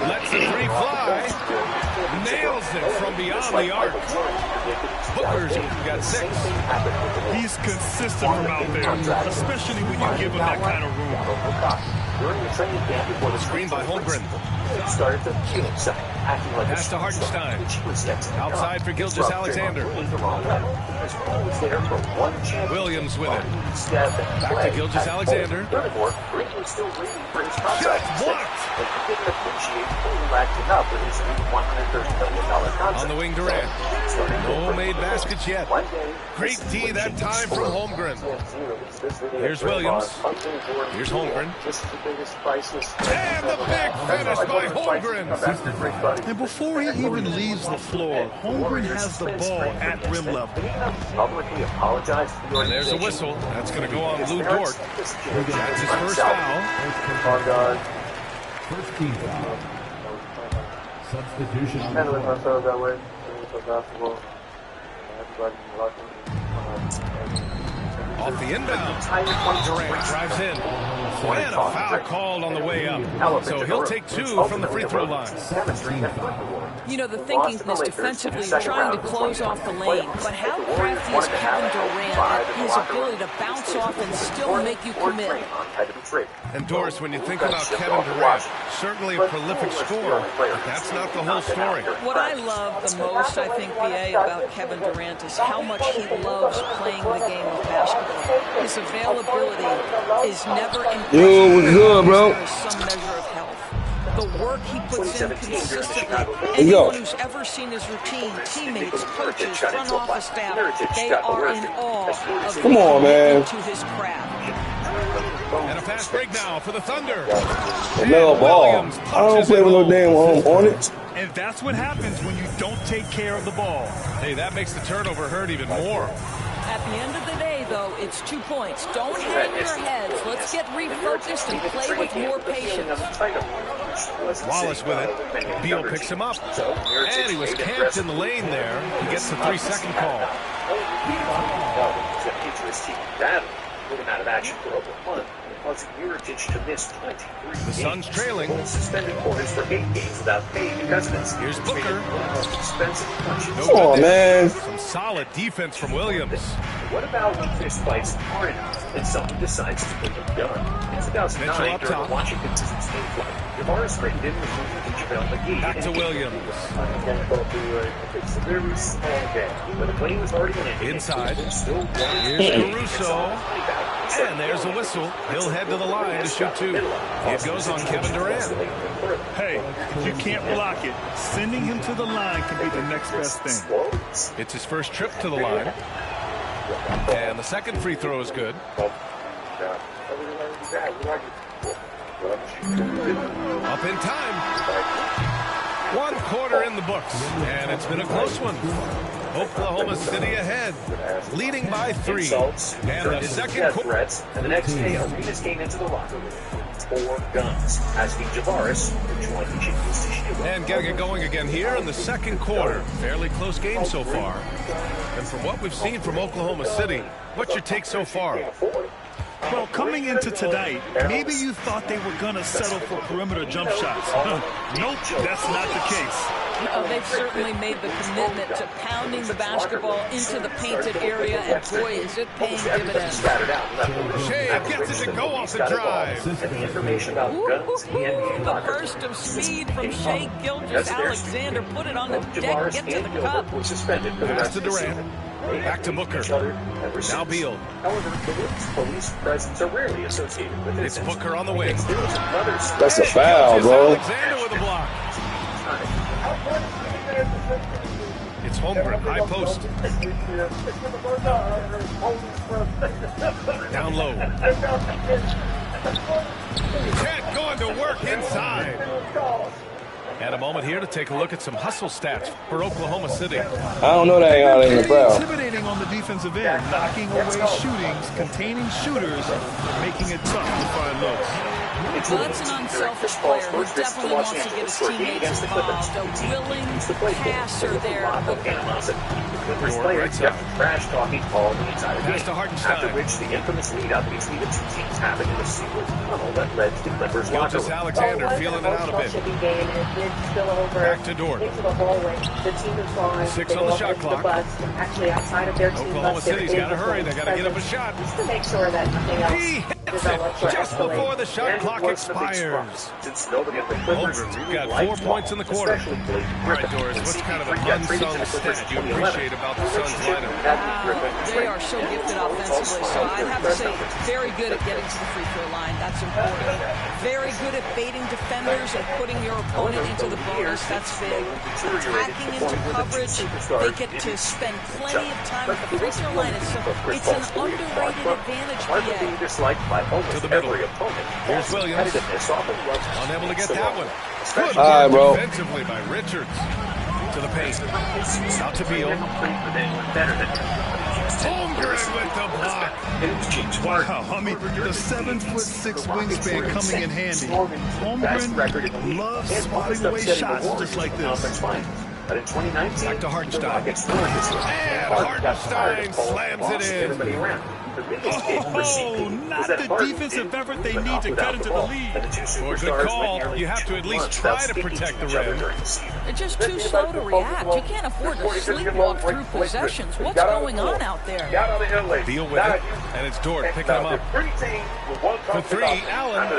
Lets the three fly. Nails it from beyond the arc. Booker's got 6. He's consistent from out there, especially when you give him that kind of room. Screen by Holmgren. Pass to Hartenstein. Outside for Gilgeous-Alexander. Williams with it. Back to Gilgeous-Alexander. Shot blocked. On the wing, Durant. No made baskets yet. Great D that time from Holmgren. Here's Williams. Here's Holmgren. And the big finish by Holmgren. And before he even leaves the floor, Holmgren has the ball at rim level. And there's a whistle. That's going to go on Lou Dort. That's his first foul. First team foul. Substitution on the floor. Off the inbound. Durant drives in. And a foul called on the way up. So he'll take 2 from the free throw line. You know, the thinking is defensively trying to close off the lane. But how crafty is Kevin Durant at his ability to bounce off and still make you commit? And Doris, when you think about Kevin Durant, certainly a prolific scorer, but that's not the whole story. What I love the most, I think, BA, about Kevin Durant is how much he loves playing the game of basketball. His availability is never in question. Yo, what's good, bro? There is some measure of health. the work he puts in consistently. Here you go. Anyone who's ever seen his routine, teammates, coaches, front office staff, they are in awe of Come on, man. to his craft. And a fast break now for the Thunder. Another ball. I don't play with no damn Hornets. And that's what happens when you don't take care of the ball. Hey, that makes the turnover hurt even more. At the end of the day, though, it's 2 points. Don't hang your heads. Let's get refocused and play with more patience. Wallace with it. Beal picks him up. And he was camped in the lane there. He gets the 3-second call. Put him out of action for over a month, causing Mirotic to miss 23 The Suns trailing. Suspended quarters for 8 games without pay because of this. Here's Booker. Come on, man. Some solid defense from Williams. What about when fist fights are enough and someone decides to put them down? In 2009, during the Washington Wizards team flight, Javaris Crittenton was moving to JaVale McGee. Back to Williams. It's a very small game, but the plane was already in. Inside. Here's Caruso. And there's a whistle. He'll head to the line to shoot 2. It goes on Kevin Durant. Hey, if you can't block it, sending him to the line can be the next best thing. It's his first trip to the line. And the second free throw is good. Up in time. 1 quarter in the books. And it's been a close one. Oklahoma City ahead, leading by 3. And the second quarter. And the next day, Arenas came into the locker room. 4 guns, asking Javaris which one he should use to shoot. And getting it going again here in the second quarter. Fairly close game so far. And from what we've seen from Oklahoma City, what's your take so far? Well, coming into tonight, maybe you thought they were going to settle for perimeter jump shots. Nope, that's not the case. They've certainly made the commitment to pounding the basketball into the painted area, and boy, is it paying dividends. Shea gets it to go off the drive. The burst of speed from Shea Gilgeous-Alexander put it on the deck, get to the cup. Pass to Durant. Back to Booker. Now Beal. Police presence are rarely associated with It's Booker on the wing. That's a foul, bro. Alexander with a block. It's Holmgren, high post. Down low. Chet going to work inside. And a moment here to take a look at some hustle stats for Oklahoma City. I don't know that ain't a foul. Intimidating on the defensive end, knocking away shootings, containing shooters, making it tough to find looks. Well, that's an unselfish player who definitely wants to get his teammates involved. A willing passer there. Clippers players kept trash talking all the entire game. After which the infamous lead-up between the 2 teams happened in a secret tunnel that led to the Clippers locker room. Alexander feeling it out a bit. Back to Dort. 6 on the shot clock. Actually, outside of their team, Oklahoma City's got to hurry. They got to get up a shot. Just to make sure that nothing else He hits it just before the shot clock expires. Holmgren's got 4 points in the quarter. All right, Doris, what's kind of an unsung stat you appreciate about the Suns lineup? They are so gifted offensively, so I'd have to say very good at getting to the free throw line. That's important. Very good at baiting defenders and putting your opponent into the bonus. That's big. Attacking into coverage. They get to spend plenty of time at the free throw line. It's an underrated advantage, PA. To the middle. Here's Williams. Unable to get that one. Good All right, bro. defensively by Richards. To the paint. Out to Beal. Holmgren with the block. Wow, I mean, the 7'6" wingspan coming in handy. Holmgren loves swatting away shots just like this. But in 2019, back to Hartenstein. And Hartenstein slams it in. Oh, not the defensive effort they need to cut into the lead. For a good call, you have to at least try to protect the rim. They're just too slow to react. You can't afford to sleepwalk through possessions. What's going on out there? Beal with it, and it's Dort picking him up. For 3, Allen.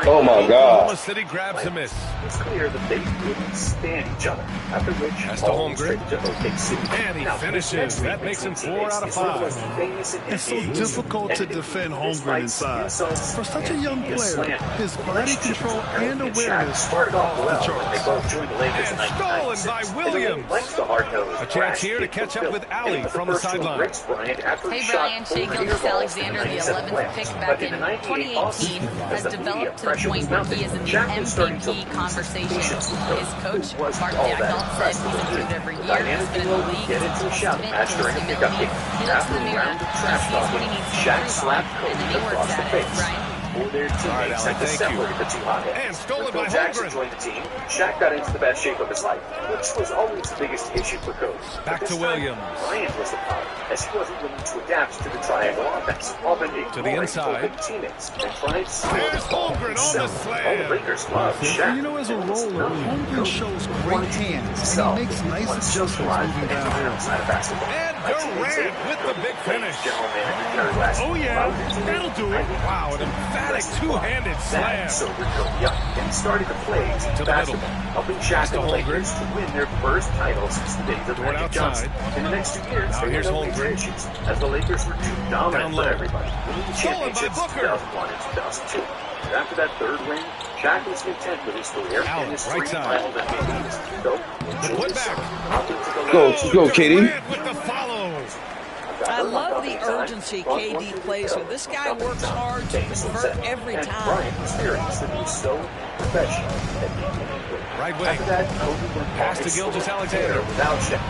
Oh, my God. Oklahoma City grabs a miss. It's clear that they couldn't stand each other. After which, that's to Holmgren. And he finishes. That makes him 4 out of 5. And so difficult to defend Holmgren inside. For such a young player, his body control and awareness are off the charts. And stolen by Williams. A chance here to catch up with Ali from the sideline. Hey, Brian, Shea Gilgeous-Alexander, the 11th pick back in 2018, has developed to the point where he is in the MVP conversation. His coach, Mark Daigneault, said he's improved every year. He's been in the league since confident in his humility. He looks in the mirror and sees what he needs to improve on, and then he works at it. Brian? Their teammates had to separate the two hot And stolen by Jackson Holmgren. joined the team. Shaq got into the best shape of his life, which was always the biggest issue for Kobe. Back to Williams. Bryant was the problem, as he wasn't willing to adapt to the triangle offense. To the inside. Teammates. And Bryant's There's Holmgren on the slam. Lakers love Shaq. You know, as a roller, Holmgren shows great hands, and he makes nice adjustments moving downhill. And Durant with the big finish. Oh, yeah, that'll do it. Wow, an emphatic two-handed slam. And he started to play To the basketball, helping Shaq and the Lakers to win their first title since the days of Going Magic outside. Johnson. In the next 2 years, Now they here's had no Holmgren. issues, as the Lakers were too dominant Down low. for everybody. Winning the Stolen by championships in Booker. 2001 and 2002. But after that third ring, Shaq was content with his career Allen, and his right 3 side. finals MVPs. So, The putback. Go, KD. Durant with the follow. I love the urgency KD plays with. This guy works hard to convert every time. Bryant experienced that he was so professional that he could win. Right wing. After that, Kobe went Pass to Gilgeous-Alexander. without Shaq.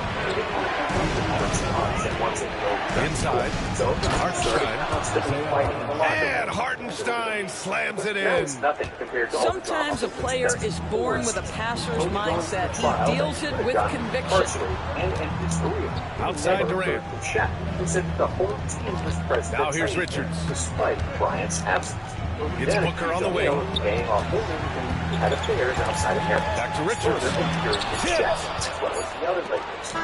Inside. So, Hartenstein. constantly fighting in the locker room. And Hartenstein slams it Now in. it's nothing compared to all the Sometimes a drama. player is born with a passer's mindset. He deals it with conviction. Personally, and his career. Outside Never Durant. heard from Shaq. He said the whole team was present. Now here's Richards. Despite Bryant's absence. Gets Then, Booker on the wing. Paying off Holmgren, had affairs outside of Memphis. Back to Richards. Tip. As well as the other Lakers.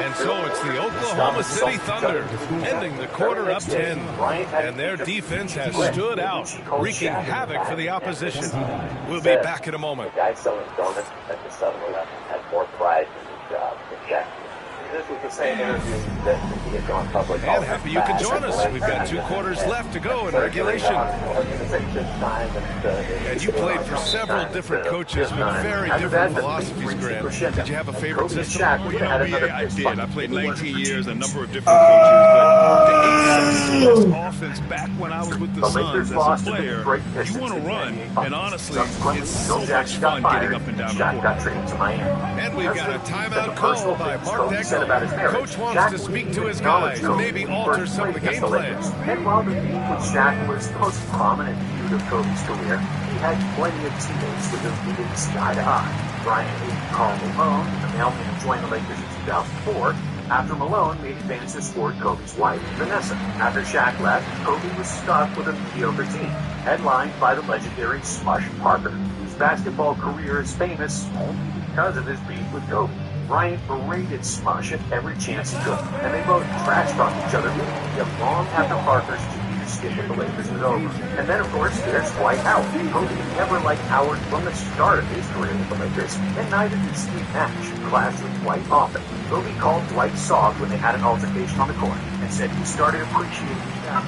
And so it's the Oklahoma City Thunder ending the quarter up 10. And their defense has stood out, wreaking havoc for the opposition. We'll be back in a moment. The guy selling donuts at the 7-Eleven had more pride in his job than Shaq. This was the same interview that he had gone public. And happy you could join us. We've got 2 quarters left to go in regulation. And you played for several different coaches with very different philosophies, Grant. Did you have a favorite system? Well, you know, I did. I played 19 years, a number of different coaches, but the 86 offense back when I was with the Suns as a player, you want to run, and honestly, it's so much fun getting up and down the court. And we've got a timeout call by Mark Daigneault. Coach wants to speak to his guys, maybe alter some of the game plans. And while the beef with Shaq was the most prominent feud of Kobe's career, he had plenty of teammates with whom he didn't see eye to eye. Bryant hated Karl Malone, the mailman who joined the Lakers in 2004, after Malone made advances toward Kobe's wife, Vanessa. After Shaq left, Kobe was stuck with a mediocre team, headlined by the legendary Smush Parker, whose basketball career is famous only because of his beef with Kobe. Bryant berated Smush at every chance he could, and they both trash-talked each other yet long after Parker's 2-year stint with the Lakers was over. And then, of course, there's Dwight Howard. Kobe never liked Howard from the start of his career with the Lakers, and neither did Steve Nash, who clashed with Dwight often. Kobe called Dwight soft when they had an altercation on the court, and said he started appreciating that.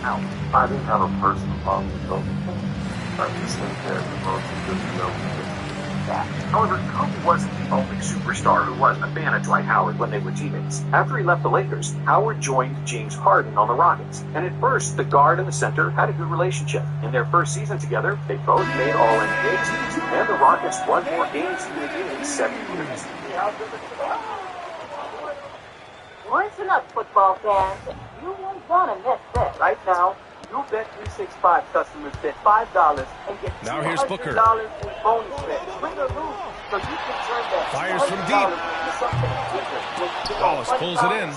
Now, I didn't have a personal problem with Kobe. I just think that the most good However, Kobe wasn't the only superstar who wasn't a fan of Dwight Howard when they were teammates. After he left the Lakers, Howard joined James Harden on the Rockets, and at first, the guard and the center had a good relationship. In their first season together, they both made All-NBA teams, and the Rockets won more games than they did in 7 years. Listen up, football fans. You ain't gonna miss this. Right now, You Bet 365 customers bet $5 and get Now here's Booker. $200 in bonus bets. Win or lose, so you can turn that Fires from deep. Wallace pulls it in.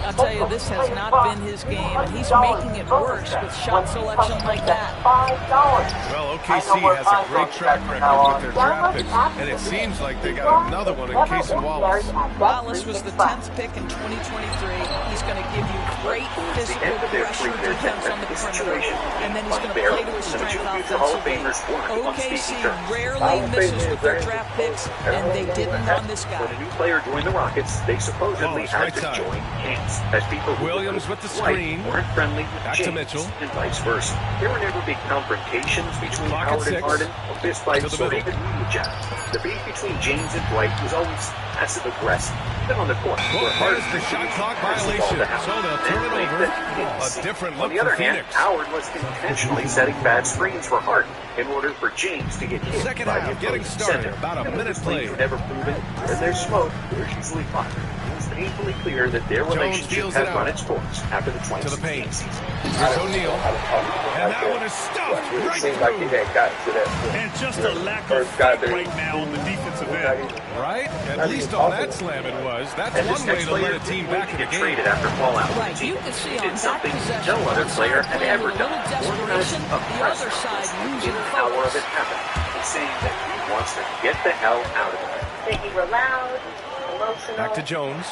I'll tell you, this has not been his game, and he's making it worse with shot selection like that. Well, OKC has a great track record with their draft picks, and it seems like they got another one in Casey Wallace. Wallace was the 10th pick in 2023. he's going to give you great physical pressure defense on the perimeter, and then he's going to play to his strength offensively. OKC rarely misses with their draft picks, and they didn't on this guy. When a new player joined the Rockets, they supposedly had to join camps, as people Williams with the screen. weren't friendly with Back James, to Mitchell. and vice versa. There were never big confrontations between Clock at Howard and 6. Harden, or fistfights, or even media jabs. The beef between James and Dwight was always passive-aggressive, even on the court. Well, there's the shot clock violation, so they'll turn it over. A different look on the other for hand, Phoenix. Howard was intentionally setting bad screens for Harden in order for James to get hit. Second by half the getting opposing started. center. About a minute played. Never proven. When there's smoke, there's usually fire. It's painfully clear that their relationship deals has it run out. its course after the 2016 season. Here's O'Neal. And that one is stuffed right through. And just a lack of fight right now on the defensive end. Right? At least on that slam it was. That's one way to let a team back in the game. Traded after fallout. Right, you can see on Did that something possession, no other one player side had playing ever with a done. little desperation, the other side losing the hour of focus. it happened. He's saying that he wants to get the hell out of there. That you were loud, emotional. Back to Jones.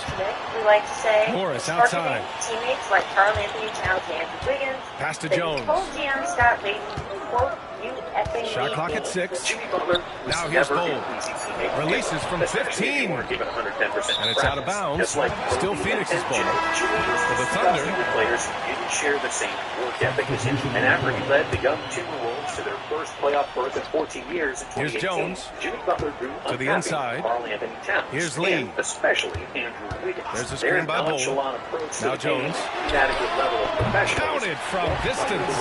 We like to say. Morris targeting outside. Teammates like Carl Anthony Towns and Andrew Wiggins. Pass to that Jones. He told GM Scott Layton, quote, you effing Shot need clock me. at 6. Jimmy Butler was Now here's never Bold. an easy teammate. Releases from Especially if 15. you weren't given 110% And it's out of practice. bounds. Just like Still Kobe Phoenix's and ball. Jimmy was For the disgusting Thunder. with players who didn't share the same work ethic as him. And after he led the young Timberwolves to their first playoff berth in 14 years in 2018, Here's Jones. Jimmy Butler grew To the unhappy inside. with Karl Anthony Towns. Here's Lee. And especially Andrew Wiggins. There's a Their screen by Bold. nonchalant approach to Now the game, Jones. inadequate level of professionalism. Counted from distance.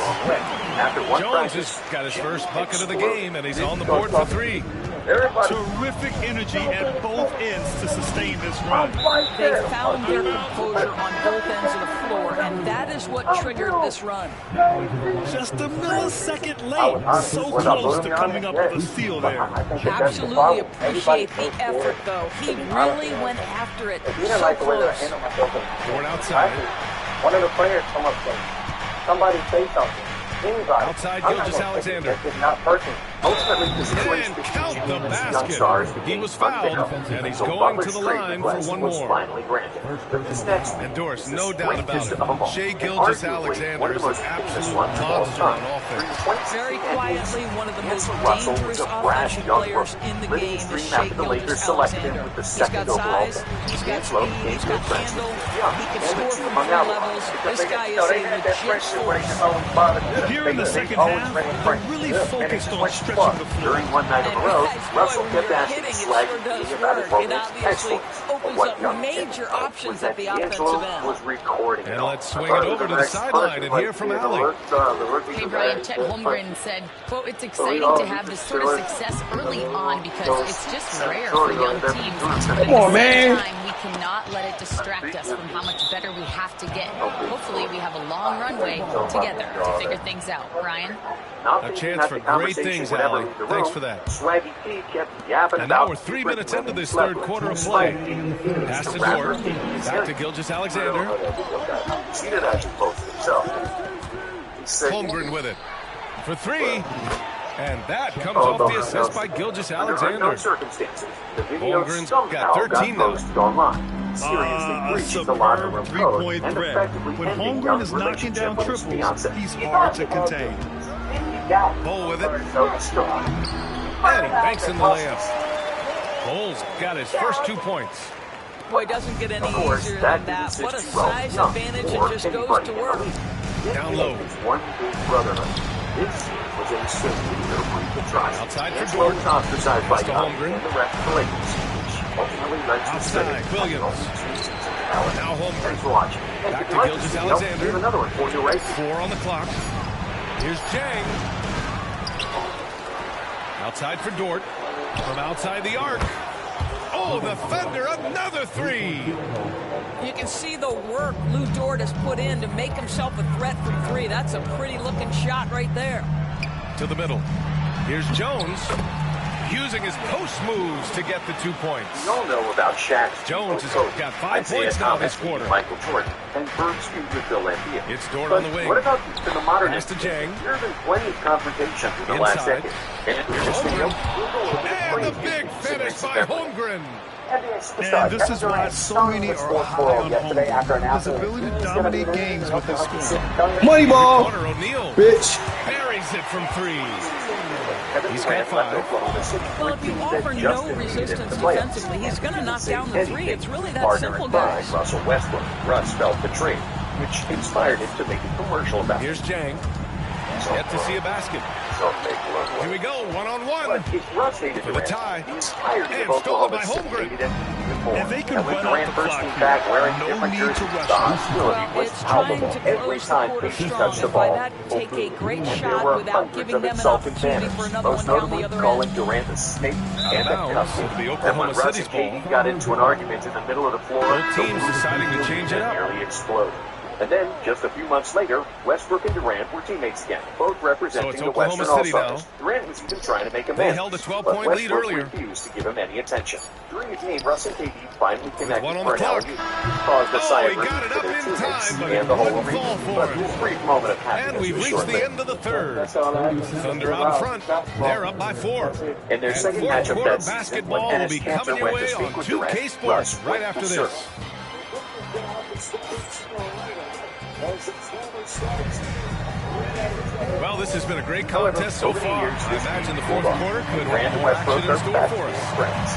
After one Jones practice, has got his Jimmy first bucket of the exploded. game, and he's on the board for 3. Terrific energy at both ends to sustain this run. They found their composure on both ends of the floor, and that is what triggered this run. Just a millisecond late. So close to coming up with a steal there. Absolutely appreciate the effort, though. He really went after it so close. Board outside. One of the players come up to me. Somebody say something. Anybody. Outside I'm not Gilgeous gonna say Alexander. It's not personal. Ultimately, the situation And between count Jimmy the and his young basket. stars He became was fouled, unbearable. and he's So going Butler's to the trade line for request one was more. finally granted. But this next And Doris, is the no doubt about swiftest it. of them all. Shea And Gilgeous arguably Alexander one of is the an most famous absolute ones of all monster time. on offense. During the 2016 Very quietly, one of the most Russell was dangerous a brash offensive young players rookie, in the living game dream is after Shea the Lakers Gilgeous selected him Alexander. with the He's second got overall size, pick. he's He got and Flo speed, became he's got good friends. handle, Yeah, he can and score the two from hung 4 out. levels. Because This they- guy you is know, a they had that legit friendship where they force. just always bothered them. Here in the They second always half, ready to they're fight. really Yeah. focused And on it stretching fun. the floor. During one night in a row, Guys, Russell when kept you're asking hitting, it Slag sure does about his work. It romantic obviously excellence. opens What up young major kid options was at that the D'Angelo offensive end. was recording And it all. let's swing I thought it over to the next sideline and person, hear from like, Allie. the rookie Hey, was Brian, there. Chet Yeah. Holmgren said, quote, it's So exciting we to have this sort of success early on because it's just rare for young teams. But at Come on, the same man. time, we cannot let it distract us from how much better we have to get. Hopefully, we have a long runway together to figure things out. Brian? A chance for great things, Allie. Thanks for that. Swaggy P kept yapping And now about we're 3 secret minutes into women this slept third with. quarter of play. Pass to Dort. Rapper. Back to Gilgeous Alexander. He didn't actually post it himself. He said, Holmgren with it. For 3. And that comes off the assist by Gilgeous under Alexander. unknown circumstances, the video Holmgren's somehow got 13 now. posted online. Seriously A breaches the locker room superb code three-point and threat. effectively When ending Holmgren Young's is knocking relationship down with his triples, fiancée. he's hard to contain. Bull with it. So he still And he banks in the layup. Bull's got his first 2 points. Boy, it doesn't get any Of course, easier that than that. didn't What a sit too well size enough advantage, for it just goes anybody to in work. the league. Down low. It's one big brotherhood. This was a simple freak trial. Outside for Angelo Dort. was ostracized by Pass to Young Holmgren. and the rest of the Lakers, which ultimately led to the Outside, city. Williams. Now Holmgren. Thanks for watching. And Back if to you'd like Gilgeous see, Alexander. we have another one for you right 4 on the clock. Here's Jang. Outside for Dort. From outside the arc. Oh, the Thunder, another 3. You can see the work Lou Dort has put in to make himself a threat from 3. That's a pretty looking shot right there. To the middle. Here's Jones. Using his post moves to get the 2 points. We all know about Shaq's Jones has coach, got 5 Isaiah points now this Thomas, quarter. Michael Jordan, and Bird's feud with Bill Laimbeer. It's Dort But on the wing. what about the modern Pass to Jang. There have been plenty of confrontations in the last Inside. decade. And here's a video. And the big finish by Holmgren. And this is why so many are high on Holmgren. His ability to dominate games with his scoring. Money ball, O'Neal bitch. buries it from 3. He's got 5. Well, if you offer no resistance defensively, he's going to knock down the 3. It's really that simple, guys. Russell Westbrook. Russ felt betrayed, which inspired him to make a commercial about it. Here's Jang. Yet to see a basket. Here we go, one-on-one. For the tie. And stolen by Holmgren. If they can run out the clock here, no need to rush him. It's trying to close the quarter strong, and by that, take a great shot without giving them an opportunity for another one down the other calling end. Durant a snake and a bounds cupcake. over the And Oklahoma when Russ City's and ball. KD got into an argument in the middle of the floor, Both teams deciding to change it up. nearly exploded. And then, just a few months later, Westbrook and Durant were teammates again, both representing the Oklahoma Western City All-Stars. Durant was even trying to make amends. They held a 12-point but lead Westbrook earlier. refused to give him any attention. During the game, Russ and KD finally connected one on for the an clock. alley-oop, which caused a sigh Oh, of he relief got it for up their in teammates time, but and the whole wouldn't arena. fall for But it. this brief moment of happiness And we've was reached the short-lived. end of the third. Thunder out in front. They're up by 4. In their And second fourth matchup quarter that season, basketball when will be Enes Kanter coming your went to way speak on with 2K Durant, Sports Russ right went after full this. Well, this has been a great contest so far. I imagine the fourth quarter could have more action in store for us.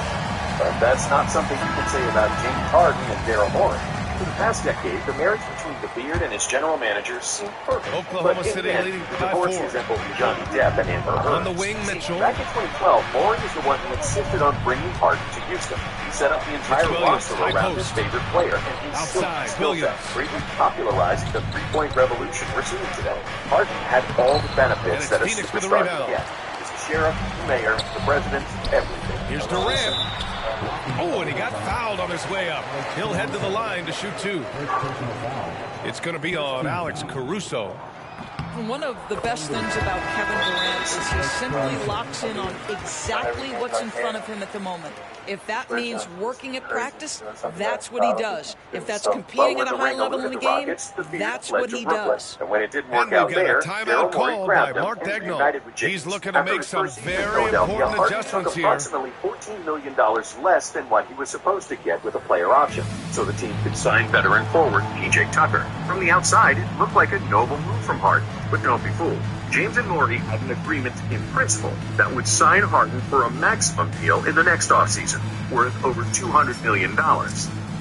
But that's not something you can say about James Harden and Daryl Morey. For the past decade, the marriage between the Beard and his general manager seemed perfect. Oklahoma but City leading the by divorce 4. resembled Johnny Depp and Amber Heard. On the wing, Mitchell. Back in 2012, Morey was the one who insisted on bringing Harden to Houston. He set up the entire Williams, roster high around post. his favorite player, and he's Outside, still Williams. greatly popularizing the three-point revolution we're seeing today. Harden had all the benefits that a Phoenix with the superstar rebound. can get. He's the sheriff, the mayor, the president, everything. Here's Durant. Oh, and he got fouled on his way up. He'll head to the line to shoot 2. It's going to be on Alex Caruso. One of the best things about Kevin Durant is he simply locks in on exactly what's in front of him at the moment. If that means working at practice, that's what he does. If that's competing at a high level in the game, that's what he does. And when it didn't And work out we've got there, a timeout Daryl Morey called by grabbed him Mark and Daigneault. reunited with James. He's looking to After make his some first season in very Philadelphia, important Harden adjustments took here. approximately $14 million less than what he was supposed to get with a player option, so the team could sign veteran forward P.J. Tucker. From the outside, it looked like a noble move from Harden, but don't be fooled. James and Morey had an agreement in principle that would sign Harden for a maximum deal in the next offseason, worth over $200 million.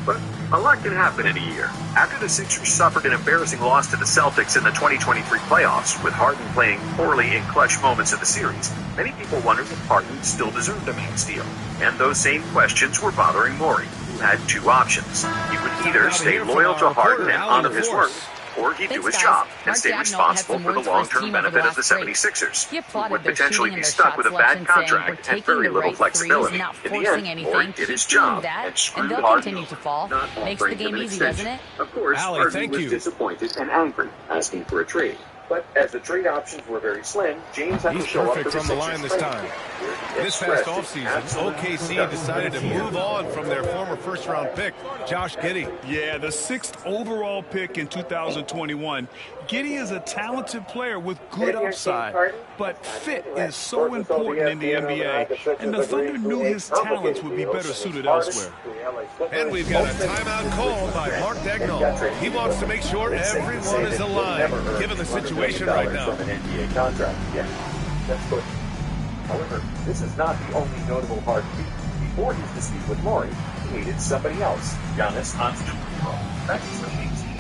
But a lot can happen in a year. After the Sixers suffered an embarrassing loss to the Celtics in the 2023 playoffs, with Harden playing poorly in clutch moments of the series, many people wondered if Harden still deserved a max deal. And those same questions were bothering Morey, who had 2 options. He would either stay loyal to Harden and honor his word, or he'd do his job and stay responsible for the long-term benefit of the 76ers, who would potentially be stuck with a bad contract and very little flexibility. In the end, Morey did his job and screwed Harden over, not offering him an extension. Of course, Harden was disappointed and angry, asking for a trade. But as the trade options were very slim, James had to show up for the He's perfect from the line this time. This past offseason, OKC decided to move on from their former first-round pick, Josh Giddey. Yeah, the 6th overall pick in 2021. Giddey is a talented player with good upside, but fit is so important in the NBA, and the Thunder knew his talents would be better suited elsewhere. And we've got a timeout called by Mark Daigneault. He wants to make sure everyone is aligned, given the situation right now. From an NBA contract. Yeah, that's good. However, this is not the only notable Harden beat. Before his dispute with Morey, he hated somebody else, Giannis Antetokounmpo. Back in 2018,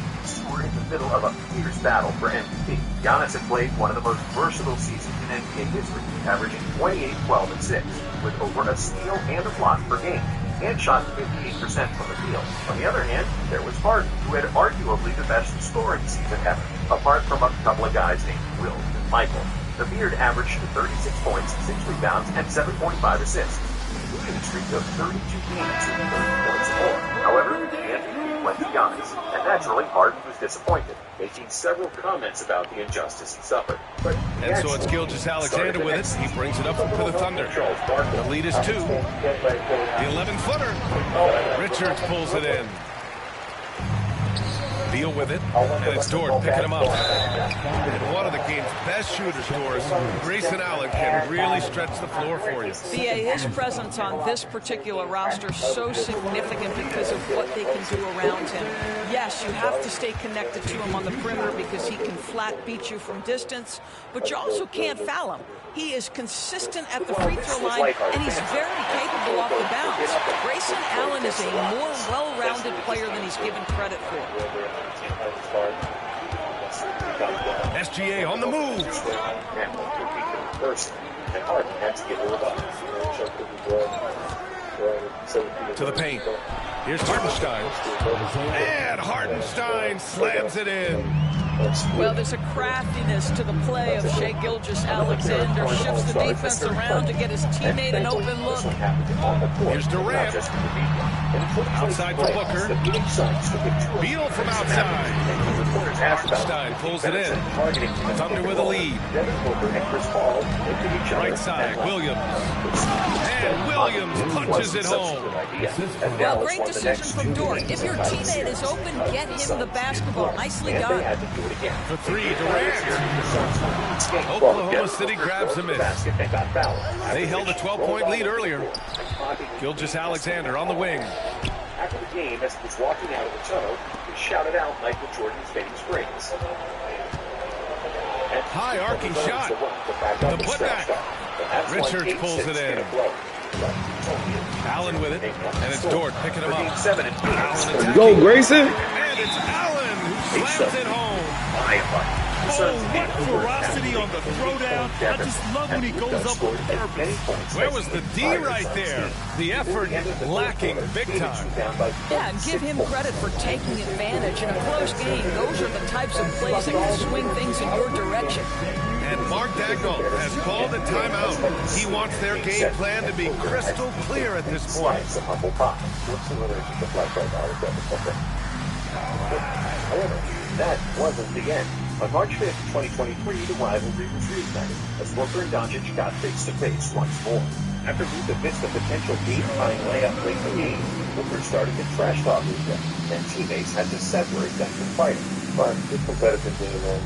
we were in the middle of a fierce battle for MVP. Giannis had played one of the most versatile seasons in NBA history, averaging 28, 12, and 6, with over a steal and a block per game, and shot 58% from the field. On the other hand, there was Harden, who had arguably the best scoring season ever, apart from a couple of guys named Will and Michael. The Beard averaged 36 points, 6 rebounds, and 7.5 assists, including a streak of 32 games with 30 points or more. However, the MVP went to Giannis, and naturally, Harden was disappointed, making several comments about the injustice he suffered. But and so it's Gilgeous-Alexander with it. He brings it up for the Thunder. The lead is 2. The 11-footer. Richards pulls it in. Deal with it, and it's Dort picking him up. And one of the game's best shooters, Doris, Grayson Allen, can really stretch the floor for you. B.A., his presence on this particular roster is so significant because of what they can do around him. Yes, you have to stay connected to him on the perimeter because he can flat beat you from distance, but you also can't foul him. He is consistent at the free throw line, and he's very capable off the bounce. Grayson Allen is a more well-rounded player than he's given credit for. SGA on the move. To the paint. Here's Hartenstein. And Hartenstein slams it in. Well, there's a craftiness to the play of Shai Gilgeous-Alexander. Shifts the defense around to get his teammate an open look. Here's Durant. Outside for Booker. Beal from outside. Hartenstein pulls it in. Thunder with a lead. Right side, Williams. And Williams punches it home. Well, great decision from Dort. If your teammate is open, get him the basketball. Nicely done. For three, Durant. Oklahoma City grabs a miss. They held a 12-point lead earlier. Gilgeous-Alexander on the wing. After the game, as he was walking out of the tunnel, he shouted out Michael Jordan's fading springs. High arcing shot. The putback. Richards pulls it in. Allen with it, and it's Dort picking him up. Let's go, Grayson. And it's Allen who slams it home. Oh, what ferocity on the throwdown. I just love when he goes up on purpose. Where was the D right there? The effort lacking big time. Yeah, and give him credit for taking advantage in a close game. Those are the types of plays that can swing things in your direction. And Mark Daigneault has called a timeout. He wants their game plan to be crystal clear at this point. However, that wasn't the end. On March 5th, 2023, the rivalry was reignited as Booker and Doncic got face-to-face once more. After Luka missed a potential game-tying layup late in the game, Booker started to trash-talk Luka, and teammates had to separate them from fighting. But it's competitive game, man.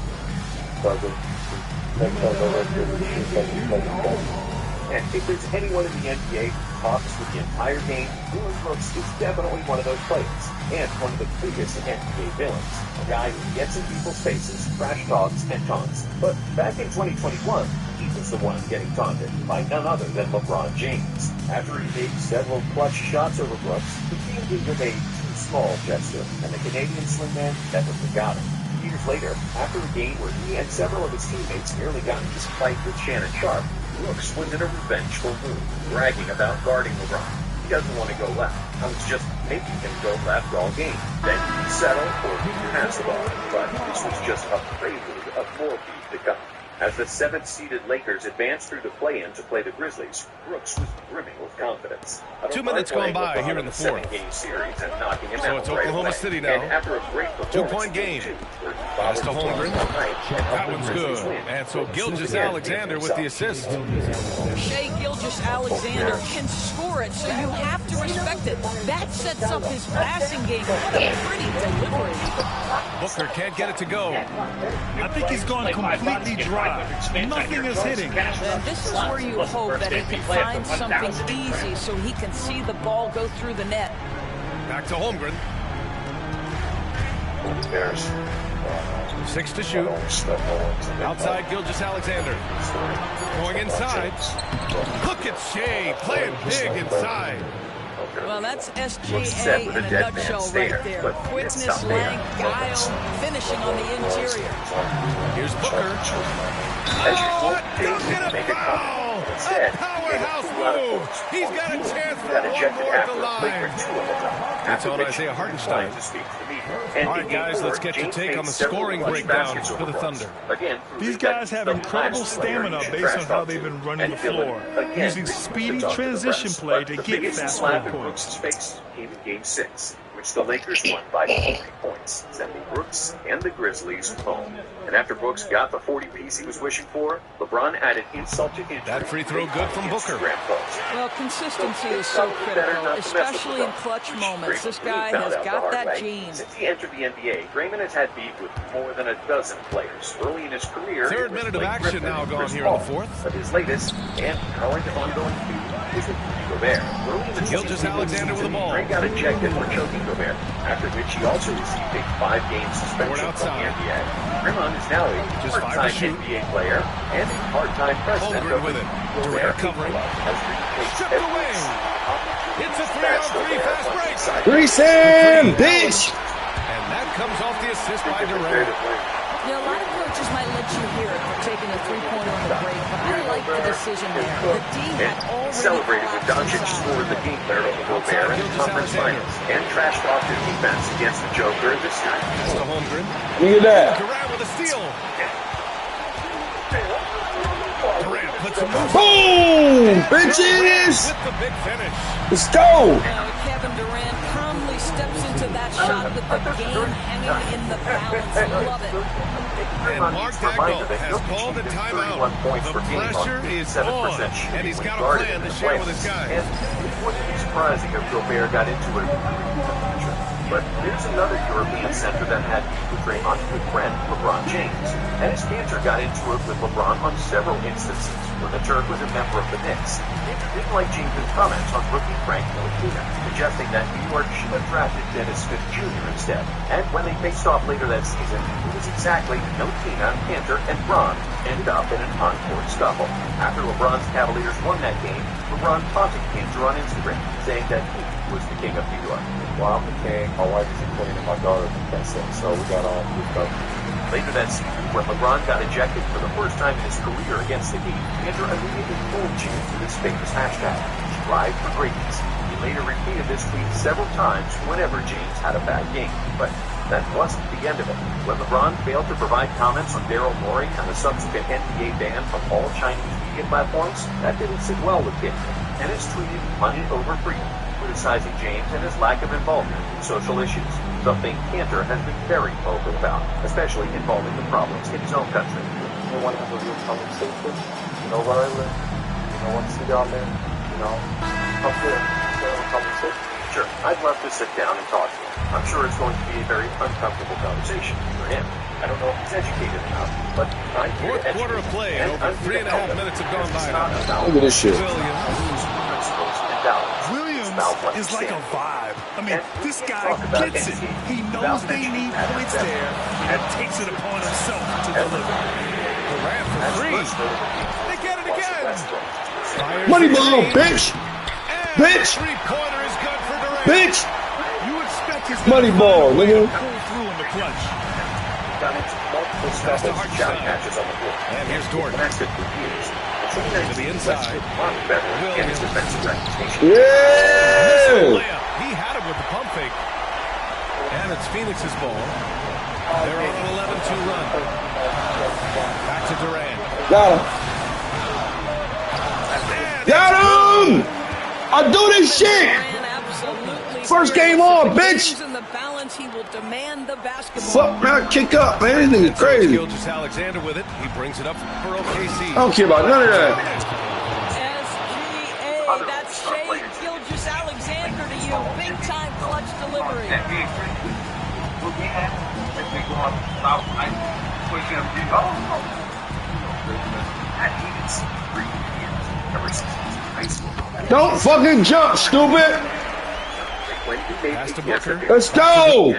And if there's anyone in the NBA who talks for the entire game, Dillon Brooks is definitely one of those players, and one of the biggest NBA villains. A guy who gets in people's faces, trash talks, and taunts. But back in 2021, he was the one getting taunted by none other than LeBron James. After he made several clutch shots over Brooks, the team leader made two small gesture, and the Canadian swingman never forgot him. Years later, after a game where he and several of his teammates nearly got into a fight with Shannon Sharp, Brooks was in a revengeful mood, bragging about guarding LeBron. He doesn't want to go left. I was just making him go left all game. Then he'd settle or he'd pass the ball. But this was just a prelude of more beef to come. As the 7th-seeded Lakers advanced through the play-in to play the Grizzlies, Brooks was brimming with confidence. 2 minutes gone by here in the fourth. So it's Oklahoma City now. 2-point game. Pass to Holmgren. That one's good. And so Gilgeous-Alexander with the assist. Shai Gilgeous-Alexander can score it, so you have to respect it. That sets up his passing game. What a pretty delivery. Booker can't get it to go. I think he's gone completely dry. Nothing is hitting. And this is where you hope that he can find something easy so he can see the ball go through the net. Back to Holmgren. 6 to shoot. Outside Gilgeous-Alexander. Going inside. Look at Shai playing big inside. Well, that's SGA in a nutshell right there. Quickness, length, guile, finishing on the interior. Here's Booker. Oh, don't get a foul! A powerhouse move! He's got a chance for one more at the line. That's on Isaiah Hartenstein. All right, guys, let's get your take on the scoring breakdown for the Thunder. These guys have incredible stamina based on how they've been running the floor, using speedy transition play to get fast break points. Came in Game 6, which Lakers, the Lakers won by 40 points, sending Brooks and the Grizzlies home. And after Brooks got the 40-piece he was wishing for, LeBron added insult to injury. That free throw good from Booker. Well, consistency is so critical, especially in clutch moments. This guy has got that gene. Since he entered the NBA, Draymond has had beef with more than a dozen players. Early in his career, third minute of action now gone here in the fourth. But his latest and current ongoing feud is with Rudy Gobert. Early in the Gilgeous-Alexander with the ball. Dre got ejected for choking Gobert, after which he also received a 5-game suspension from the NBA. Draymond is now a part-time NBA player and a part-time president of the Gobert covering. Stripped away. It's a 3-on-3 fast break. Threesome, bitch. And that comes off the assist by Durant. Yeah, a lot of coaches might let you hear it for taking a three-pointer on the break, but I like the decision there. The D had already celebrated when Doncic scored the game winner over Gobert in the conference finals and trashed off his defense against the Joker this time. That's the Holmgren. Look at that. Durant with a steal. Durant puts him Boom, bitches. With the big finish. Let's go. Now, Kevin Durant calmly steps into that shot with the game hanging in the balance. Love it. And Mark Daigneault has called a timeout. The pressure is on, and he's got a plan to share with his guys. And it wouldn't be surprising if Gobert got into it. But there's another European center that had beef with Draymond's good friend, LeBron James. And his cancer got into it with LeBron on several instances when the Turk was a member of the Knicks. Cantor didn't like James' comments on rookie Frank Ntilikina, suggesting that New York should have drafted Dennis Smith Jr. instead. And when they faced off later that season, it was exactly Ntilikina, Cantor, and Bron ended up in an on-court scuffle. After LeBron's Cavaliers won that game, LeBron taunted Cantor on Instagram, saying that he was the king of New York. Well, I'm the king, my wife is the queen, and my daughter is the princess, so we got all hooked up. Later that season, when LeBron got ejected for the first time in his career against the Heat, Cantor immediately pulled James with his famous hashtag, Strive for Greatness. He later repeated this tweet several times whenever James had a bad game, but that wasn't the end of it. When LeBron failed to provide comments on Daryl Morey and the subsequent NBA ban from all Chinese media platforms, that didn't sit well with Cantor, and has tweeted money over freedom, criticizing James and his lack of involvement in social issues, something Cantor has been very vocal about, especially involving the problems in his own country. You want to have a real conversation? You know where I live? You know what city I'm in? You know, up there, have a conversation. Sure, I'd love to sit down and talk to him. I'm sure it's going to be a very uncomfortable conversation for him. I don't know if he's educated enough, but I'm here to educate. Fourth quarter of play, and over 3.5 minutes have gone by. Look at this shit. Williams is like a vibe. I mean, this guy gets it. He knows they need points there and takes it upon himself to deliver. Durant for three. They get it again. Money ball, bitch. Bitch. Three-pointer is good for Durant. Bitch. You expect his money ball, nigga. Pull through in the clutch. Got into multiple special shot catches on the floor. And here's Gordon. That's good for years. To the inside. Williams. Yeah. He had him with the pump fake. And it's Phoenix's ball. They're on an 11-2 run. Back to Durant. Got him. Got him! I do this shit! First game on, bitch! Fuck, man, kick up, man. This nigga crazy. Gilgeous-Alexander with it. He brings it up for OKC. I don't care about none of that. SGA, that's Shai Gilgeous-Alexander to you. Big time clutch delivery. Don't fucking jump, stupid! Let's go!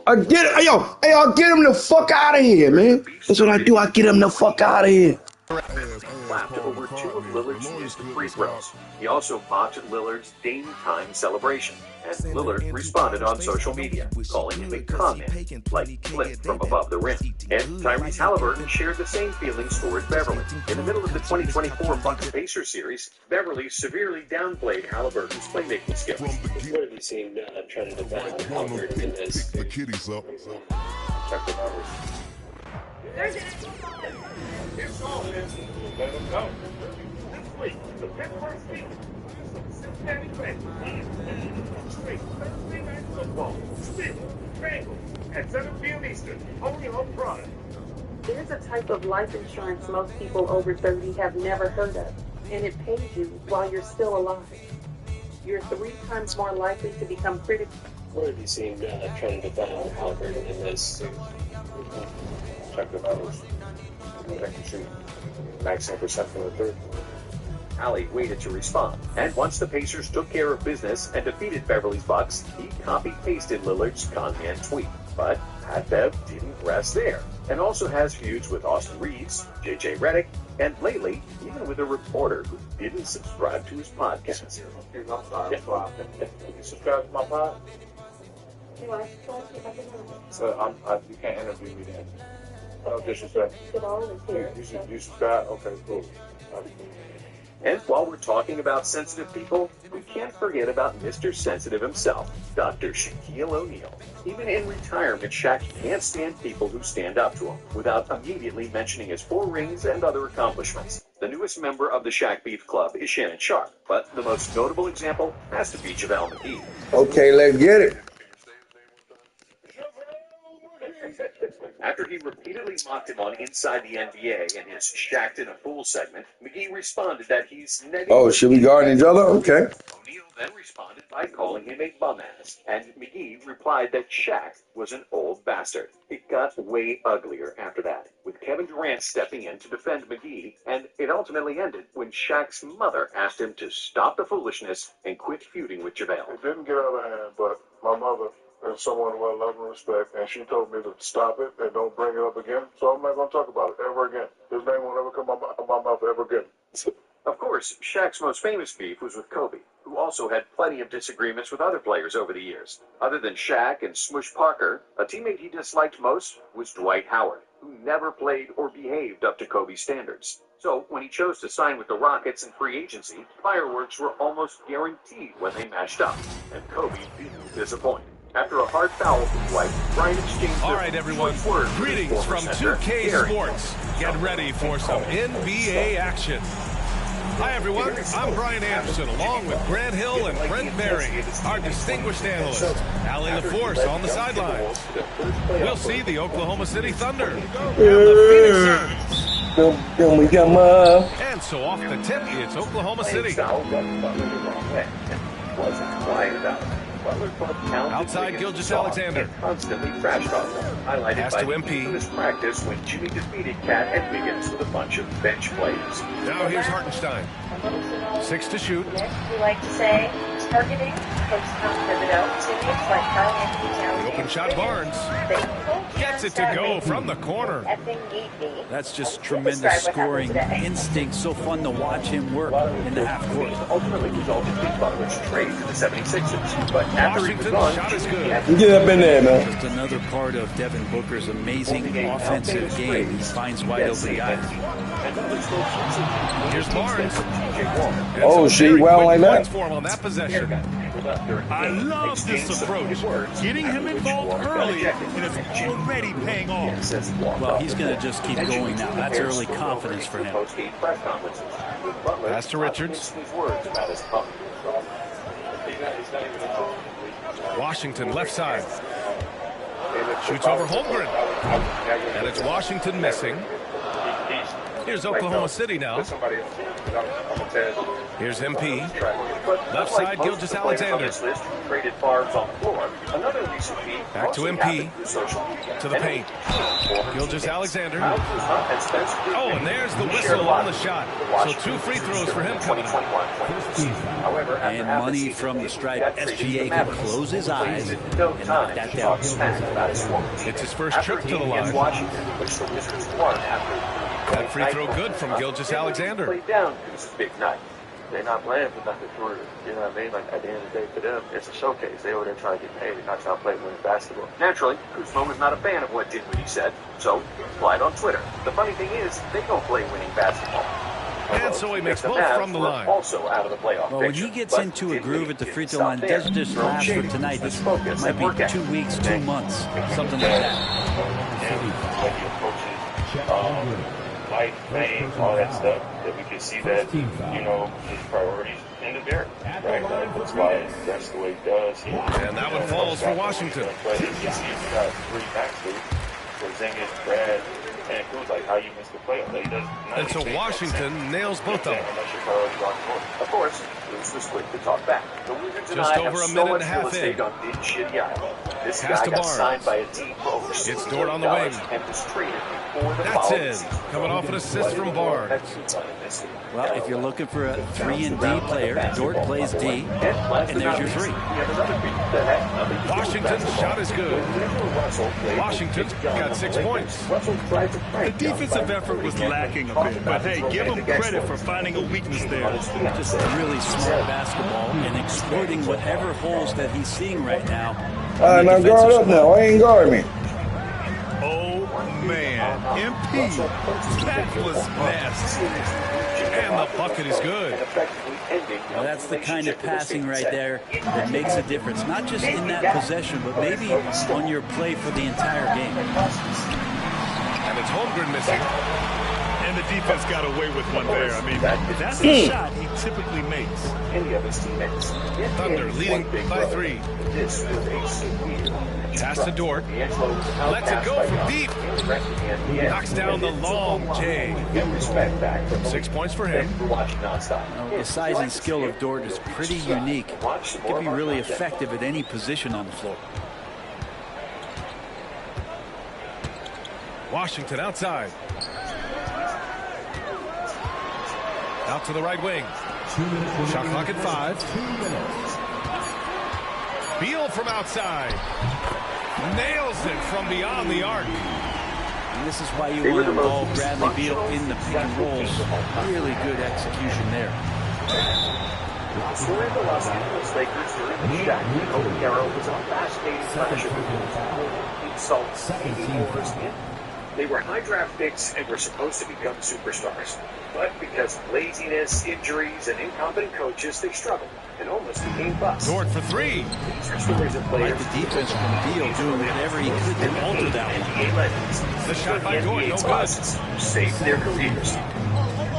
I get it. Hey, I'll get him the fuck out of here, man. That's what I do. I get him the fuck out of here. Lapped over two of Lillard's missed free throws. He also botched Lillard's Dame Time celebration, and Lillard responded on social media, calling him a comment like flip from above the rim. And Tyrese Halliburton shared the same feelings towards Beverly. In the middle of the 2024 Bucks-Pacers series, Beverly severely downplayed Halliburton's playmaking skills. What have you seen trying to defend Halliburton in this? The kitties up. Check the numbers. It's offense. Let them go. This week, the Pittsburgh Steelers, Cincinnati Bengals, straight Thursday night football. Steelers, Bengals, at 7 p.m. Eastern, only on Prime. There's a type of life insurance most people over 30 have never heard of, and it pays you while you're still alive. You're 3 times more likely to become critical. Where have you seen trying to defend Halliburton in this? Check the numbers. I can shoot 97% from the third. Allie waited to respond, and once the Pacers took care of business and defeated Beverly's Bucks, he copy-pasted Lillard's con-man tweet. But Pat Bev didn't rest there, and also has feuds with Austin Reeves, J.J. Redick, and lately, even with a reporter who didn't subscribe to his podcast. You subscribe to my pod? So you can't interview me then. No disrespect. You subscribe? Okay, cool. And while we're talking about sensitive people, we can't forget about Mr. Sensitive himself, Dr. Shaquille O'Neal. Even in retirement, Shaq can't stand people who stand up to him without immediately mentioning his 4 rings and other accomplishments. The newest member of the Shaq Beef Club is Shannon Sharpe, but the most notable example has to be JaVale McGee. Okay, let's get it. After he repeatedly mocked him on Inside the NBA in his Shaq'd in a Fool segment, McGee responded that he's negative. Oh, should we guard each other? Okay. O'Neal then responded by calling him a bum-ass, and McGee replied that Shaq was an old bastard. It got way uglier after that, with Kevin Durant stepping in to defend McGee, and it ultimately ended when Shaq's mother asked him to stop the foolishness and quit feuding with JaVale. It didn't get out of hand, but my mother is someone who I love and respect, and she told me to stop it and don't bring it up again, so I'm not going to talk about it ever again. His name won't ever come out of my mouth ever again. Of course, Shaq's most famous beef was with Kobe, who also had plenty of disagreements with other players over the years. Other than Shaq and Smush Parker, a teammate he disliked most was Dwight Howard, who never played or behaved up to Kobe's standards. So when he chose to sign with the Rockets in free agency, fireworks were almost guaranteed when they matched up, and Kobe didn't disappoint. After a hard foul from Dwight, Bryant exchanged. All right, everyone. Greetings from 2K Sports. Get ready for some NBA action. Hi, everyone. I'm Brian Anderson, along with Grant Hill and Brent Berry, our distinguished analyst. Allie LaForce on the sidelines. We'll see the Oklahoma City Thunder and the Phoenix Suns. And so off the tip, it's Oklahoma City. Outside Gilgeous-Alexander. Constantly trash talking, highlighted by MP. this practice when Jimmy defeated Cat and Wiggins with a bunch of bench plays. Now here's Hartenstein. 6 to shoot. We like to say targeting, Coach Tom Thibodeau, teammates like Carl Anthony Towns. Open shot Barnes. Gets it to go from the corner. That's just tremendous scoring instinct. So fun to watch him work in the half court. Ultimately resulted in Butler's trade to the 76ers. But Washington shot is good. Get up in there, man. Just another part of Devin Booker's amazing offensive game. He finds wide open guys. Here's Barnes. Oh, she well like that. For him on that possession. I love this approach. Getting him involved early, and it's already paying off. Well, he's going to just keep going now. That's early confidence for him. Pass to Richards. Washington left side. Shoots over Holmgren. And it's Washington missing. Here's Oklahoma City now. Here's MP. Left side, Gilgeous-Alexander. Back to MP. To the paint. Gilgeous-Alexander. Oh, and there's the whistle on the shot. So 2 free throws for him coming up. And money from the stripe. SGA can close his eyes and knock that down. It's his first trip to the line. That free throw good from Gilgeous-Alexander. Big night. They're not playing for nothing for it. You know what I mean? Like, at the end of the day, for them, it's a showcase. They over there trying to get paid and not trying to play winning basketball. Naturally, Kuzma was not a fan of what Dinwiddie said, so replied on Twitter. The funny thing is, they don't play winning basketball. And so he makes both from the line. Also out of the playoff well, when he gets into a groove at the free throw line, it doesn't just last for tonight. This might be 2 weeks, 2 months, something like that. life, fame, all that stuff, that we can see that, his priorities in the dirt, right? That's why that's the way he does. And that one falls for Washington. But you see he's got 3 backs, Porzingis, Brad, and Kuz, like, how you missed the playoff. He does. And so Washington nails both of them. Of course, Bruce was quick to talk back. The Wizards and I Just over have a so minute much and a half real estate in. on big shitty island. This Pass guy to got Barnes. signed by a team for over Gets $60 Dort on the wing. and was traded before the That's following in. season. Coming off an assist from Barnes. Well, if you're looking for a 3-and-D player, Dort plays D, and there's your 3. Washington's shot is good. Washington's got 6 points. The defensive effort was lacking a bit, but hey, give him credit for finding a weakness there. Just really smart basketball and exploiting whatever holes that he's seeing right now. Now guard up now. Why ain't guard me? Oh, man. MP, that was nasty. And the bucket is good. Well, that's the kind of passing right there that makes a difference. Not just in that possession, but maybe on your play for the entire game. And it's Holmgren missing. And the defense got away with one there. I mean, that's a shot he typically makes. Any of his teammates. Thunder leading by 3. This was a severe Pass to Dort. Lets it go from deep. Knocks down the long J. 6 points for him. The size and skill of Dort is pretty unique. He can be really effective at any position on the floor. Washington outside. Out to the right wing. Shot clock at 5. Beal from outside. Nails it from beyond the arc. And this is why you want to involve Bradley Beal in the pick and rolls. Really good execution there. Scoring the Los Angeles Lakers during the Shaq and Kobe era was a fascinating fashion. Insults, they were high draft picks and were supposed to become superstars. But because of laziness, injuries, and incompetent coaches, they struggled and almost became busts. Dort for 3. These are stories of players. Like the defense from Beal doing whatever he could to alter that one. The shot by Dort, no good. Saved their careers.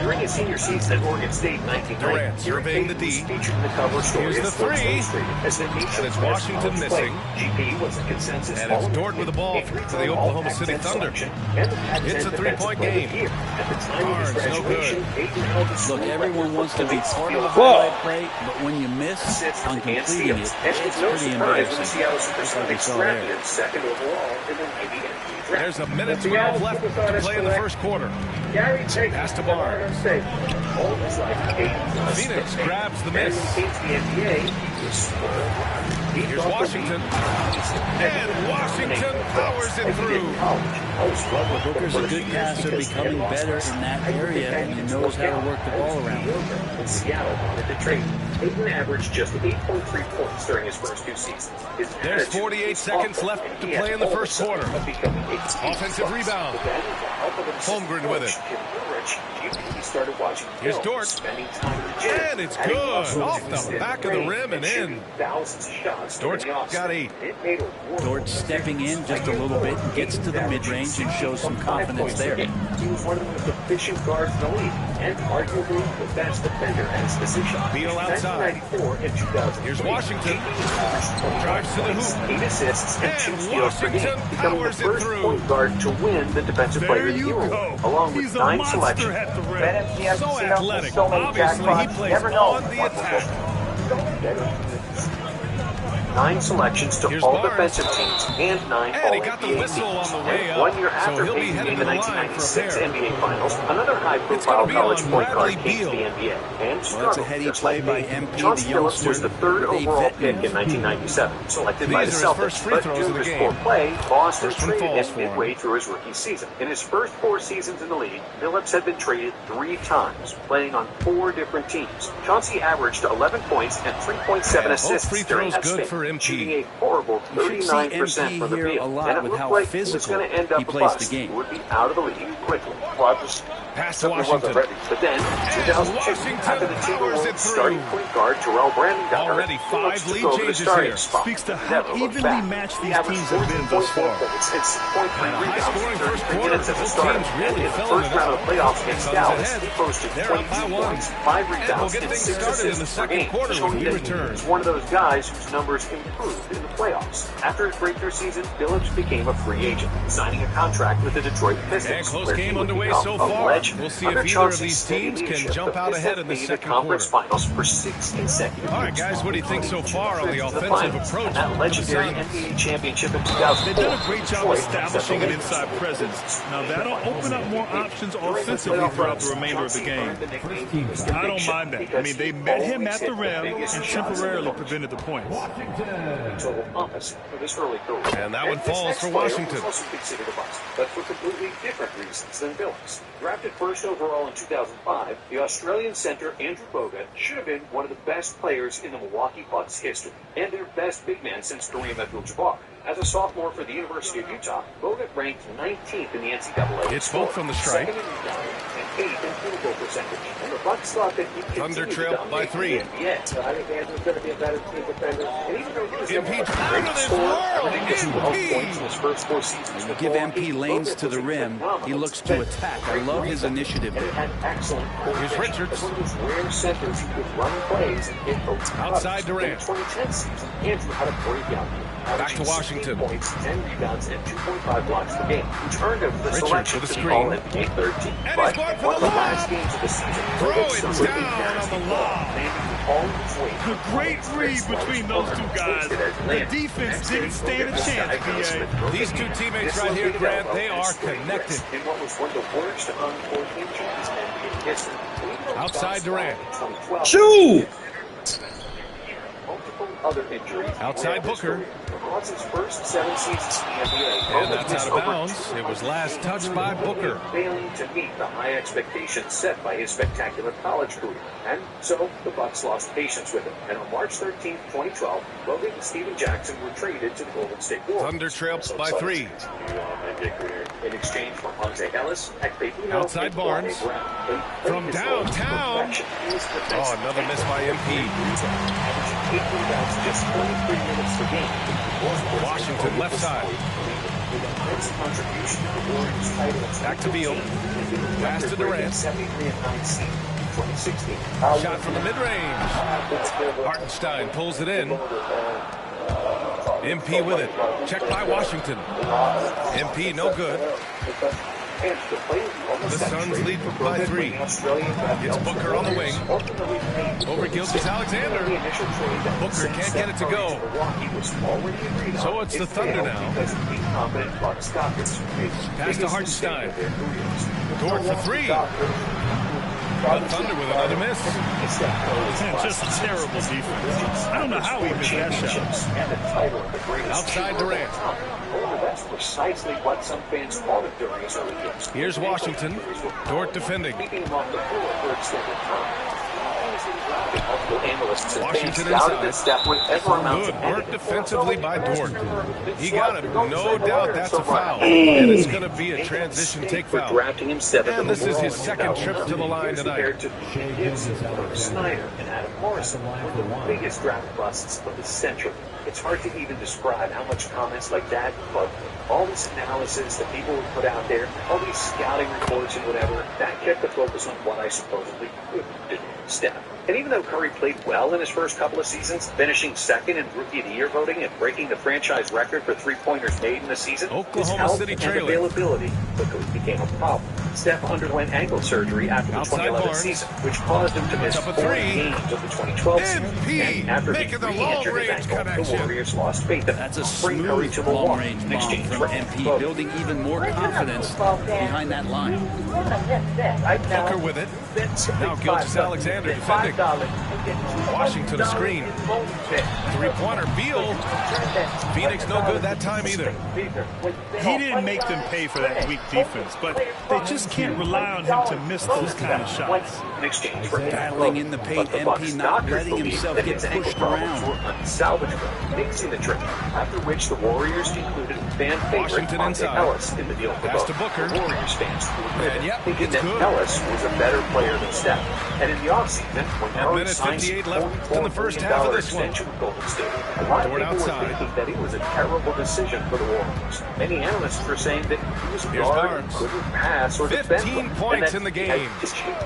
During his senior season at Oregon State in 1990, Durant surveying the D. featured in the cover story Here's the 3. as the And it's Washington missing. GP was a consensus. And it's Dort with the ball for the Oklahoma City Thunder. It's a 3-point game. Barnes, no good. Look, everyone wants to be part of the highlight play, but when you miss on completing it, it's pretty embarrassing. Just like we saw there. Second overall in the 90 NBA draft. There's a minute 12 left to play in the first quarter. Pass to Barnes. Phoenix grabs the miss. Here's Washington. And Washington powers it through. Booker's a good passer, becoming better in that area, and he knows how to work the ball around. In Seattle wanted to trade. Peyton averaged just 8.3 points during his first 2 seasons. There's 48 seconds left to play in the first quarter. Offensive rebound. Holmgren with it. Here's Dort. And it's good. Off the back of the rim and in. Dort's got 8. Dort stepping in just a little bit and gets to the mid-range and shows some confidence there. He was one of the most efficient guards in the league and arguably the best defender at his position. Beal outside. Here's Washington. Drives to the hoop. 8 assists and 2 steals per game, Washington becoming the powers it first through. point guard to win the Defensive Player of the Year award, along with He's a 9 monster selections. at the rim. So athletic. Obviously, he plays on the attack. 9 selections to Here's all Barnes. defensive teams and 9 And he got the all-NBA whistle teams. on the way And up, 1 year so after he'll be making headed the to the line for a 1996 pair. NBA Finals, another It's high-profile gonna be college on point guard Bradley came to Beal. the NBA and Well, that's a struggled heady just play like by me. MP, Chauncey the Billups was youngster, the 3rd with a overall vet pick move. in 1997, selected by the These are his first Celtics. free But throws due of to the his game. poor play, Boston First one traded falls him for him. midway through his rookie season. In his first 4 seasons in the league, Billups had been traded 3 times, playing on 4 different teams. Chauncey averaged 11 points and 3.7 And both assists free during throws that good stint, for MP. shooting a horrible You should see 39% MP from the here field. a lot And it with looked how like he was physical going to end he up a plays bust. the game. He would be out of the league quickly. Pass to Washington. But then, 2002, after the Timberwolves starting point guard Terrell Brandon got already hurt, 5 lead changes here. Speaks to how evenly matched these teams have been thus far. And a high-scoring first quarter. Both teams really filling it up. Playoffs against Dallas, he posted They're up by 1. 5 rebounds, and we'll get things 6 started in the second quarter when we return. He's one of those guys whose numbers improved in the playoffs. After his breakthrough season, Billups became a free agent, signing a contract with the Detroit Pistons. And close game underway so far. We'll see if either of these teams can jump out ahead in the second quarter. Finals for 6 consecutive All right, guys, what do you think so far on the offensive approach? That legendary NBA championship in 2004. They've done a great job establishing an inside presence. Now, that'll open up more options offensively throughout the remainder of the game. I don't mind that. I mean, they met him at the rim and temporarily prevented the points. And that one falls for Washington. But for completely different reasons than Billups. Drafted first overall in 2005, the Australian center Andrew Bogut should have been one of the best players in the Milwaukee Bucks history, and their best big man since Kareem Abdul-Jabbar. As a sophomore for the University of Utah, Bogut ranked 19th in the NCAA. It's both from the stripe. Second in rebounding and 8th in field goal percentage. And the Bucks thought that he'd Thunder continue trail to by 3. Yeah, so I think Andrew's going to be a better team defender. And even though he was MP a great scorer, averaging 12 points in his first 4 seasons. When you give MP lanes to the rim, he looks to attack. I love his initiative. And he had excellent Here's Richards. One of those rare centers who could run plays and hit folks. Outside Durant. In the 2010 season, Andrew had a breakout year. Back to Washington. 16 points, 10 rebounds, and 2.5 blocks per game, which earned him the Richards selection with a to the screen. All-NBA third team. And But he's going for one of the the lob. last games of the season, Throw Bogut it suffered a down nasty on the fall, lob. landing all of his weight. A great read between those two guys. The defense didn't stand a chance, BA. These two teammates right here, Grant, they are connected. In what was one of the worst on-court injuries in NBA history. Outside Durant. Shoot! Multiple other injuries. Outside Booker. Across his first 7 seasons in the NBA. And that's out of bounds. It was last touched by Booker. Failing to meet the high expectations set by his spectacular college career. And so the Bucks lost patience with him. And on March 13, 2012, Bogut and Steven Jackson were traded to the Golden State Warriors. Thunder trails by 3. In exchange for Monte Ellis, outside Barnes. From downtown. Oh, another miss by MP. 8 rebounds, just 23 minutes per game. Washington left side. Back to Beal. Pass to Durant. Shot from the mid-range. Hartenstein pulls it in. MP with it. Checked by Washington. MP no good. The Suns lead by 3. It's Booker on the wing. Over Gilgeous-Alexander. Booker can't get it to go. So it's the Thunder now. Pass to Hartenstein. Dort for 3. The Thunder with another miss. Man, just terrible defense. I don't know how he missed that shot. Outside Durant. That's precisely what some fans wanted during his early years. Here's Washington. Dort defending. Washington inside. Good work defensively by Dort. He got it. No doubt that's a foul. And it's going to be a transition take foul. And this is his second trip to the line tonight. Snyder and Adam Morrison were the biggest draft busts of the century. It's hard to even describe how much comments like that, but all this analysis that people would put out there, all these scouting reports and whatever, that kept the focus on what I supposedly couldn't do. Steph. And even though Curry played well in his first couple of seasons, finishing second in Rookie of the Year voting and breaking the franchise record for three-pointers made in the season, Oklahoma City trailer and availability quickly became a problem. Steph underwent ankle surgery after the 2011 season, which caused him to miss 4 games of the 2012 season. And after he re-injured his ankle, the Warriors lost faith in him. That's a smooth long-range bomb from MP, building even more confidence behind that line. Booker with it. Now Gilgeous-Alexander defending. Washington a screen. Three-pointer. Beal. Phoenix no good that time either. He didn't make them pay for that weak defense, but they just just can't rely on him to miss those kind of shots. In exchange for battling in the paint, MP not letting himself get pushed around. Unsalvageable, mixing the trade. After which the Warriors included fan favorite Monte Ellis in the deal for both. Booker. The Warriors fans Thinking that Ellis was a better player than Steph. And in the offseason, when Curry signed $44 million extension with Golden State, a lot of people were thinking that it was a terrible decision for the Warriors. Many analysts were saying that he was a guard who couldn't pass or defend, 15 points in the game.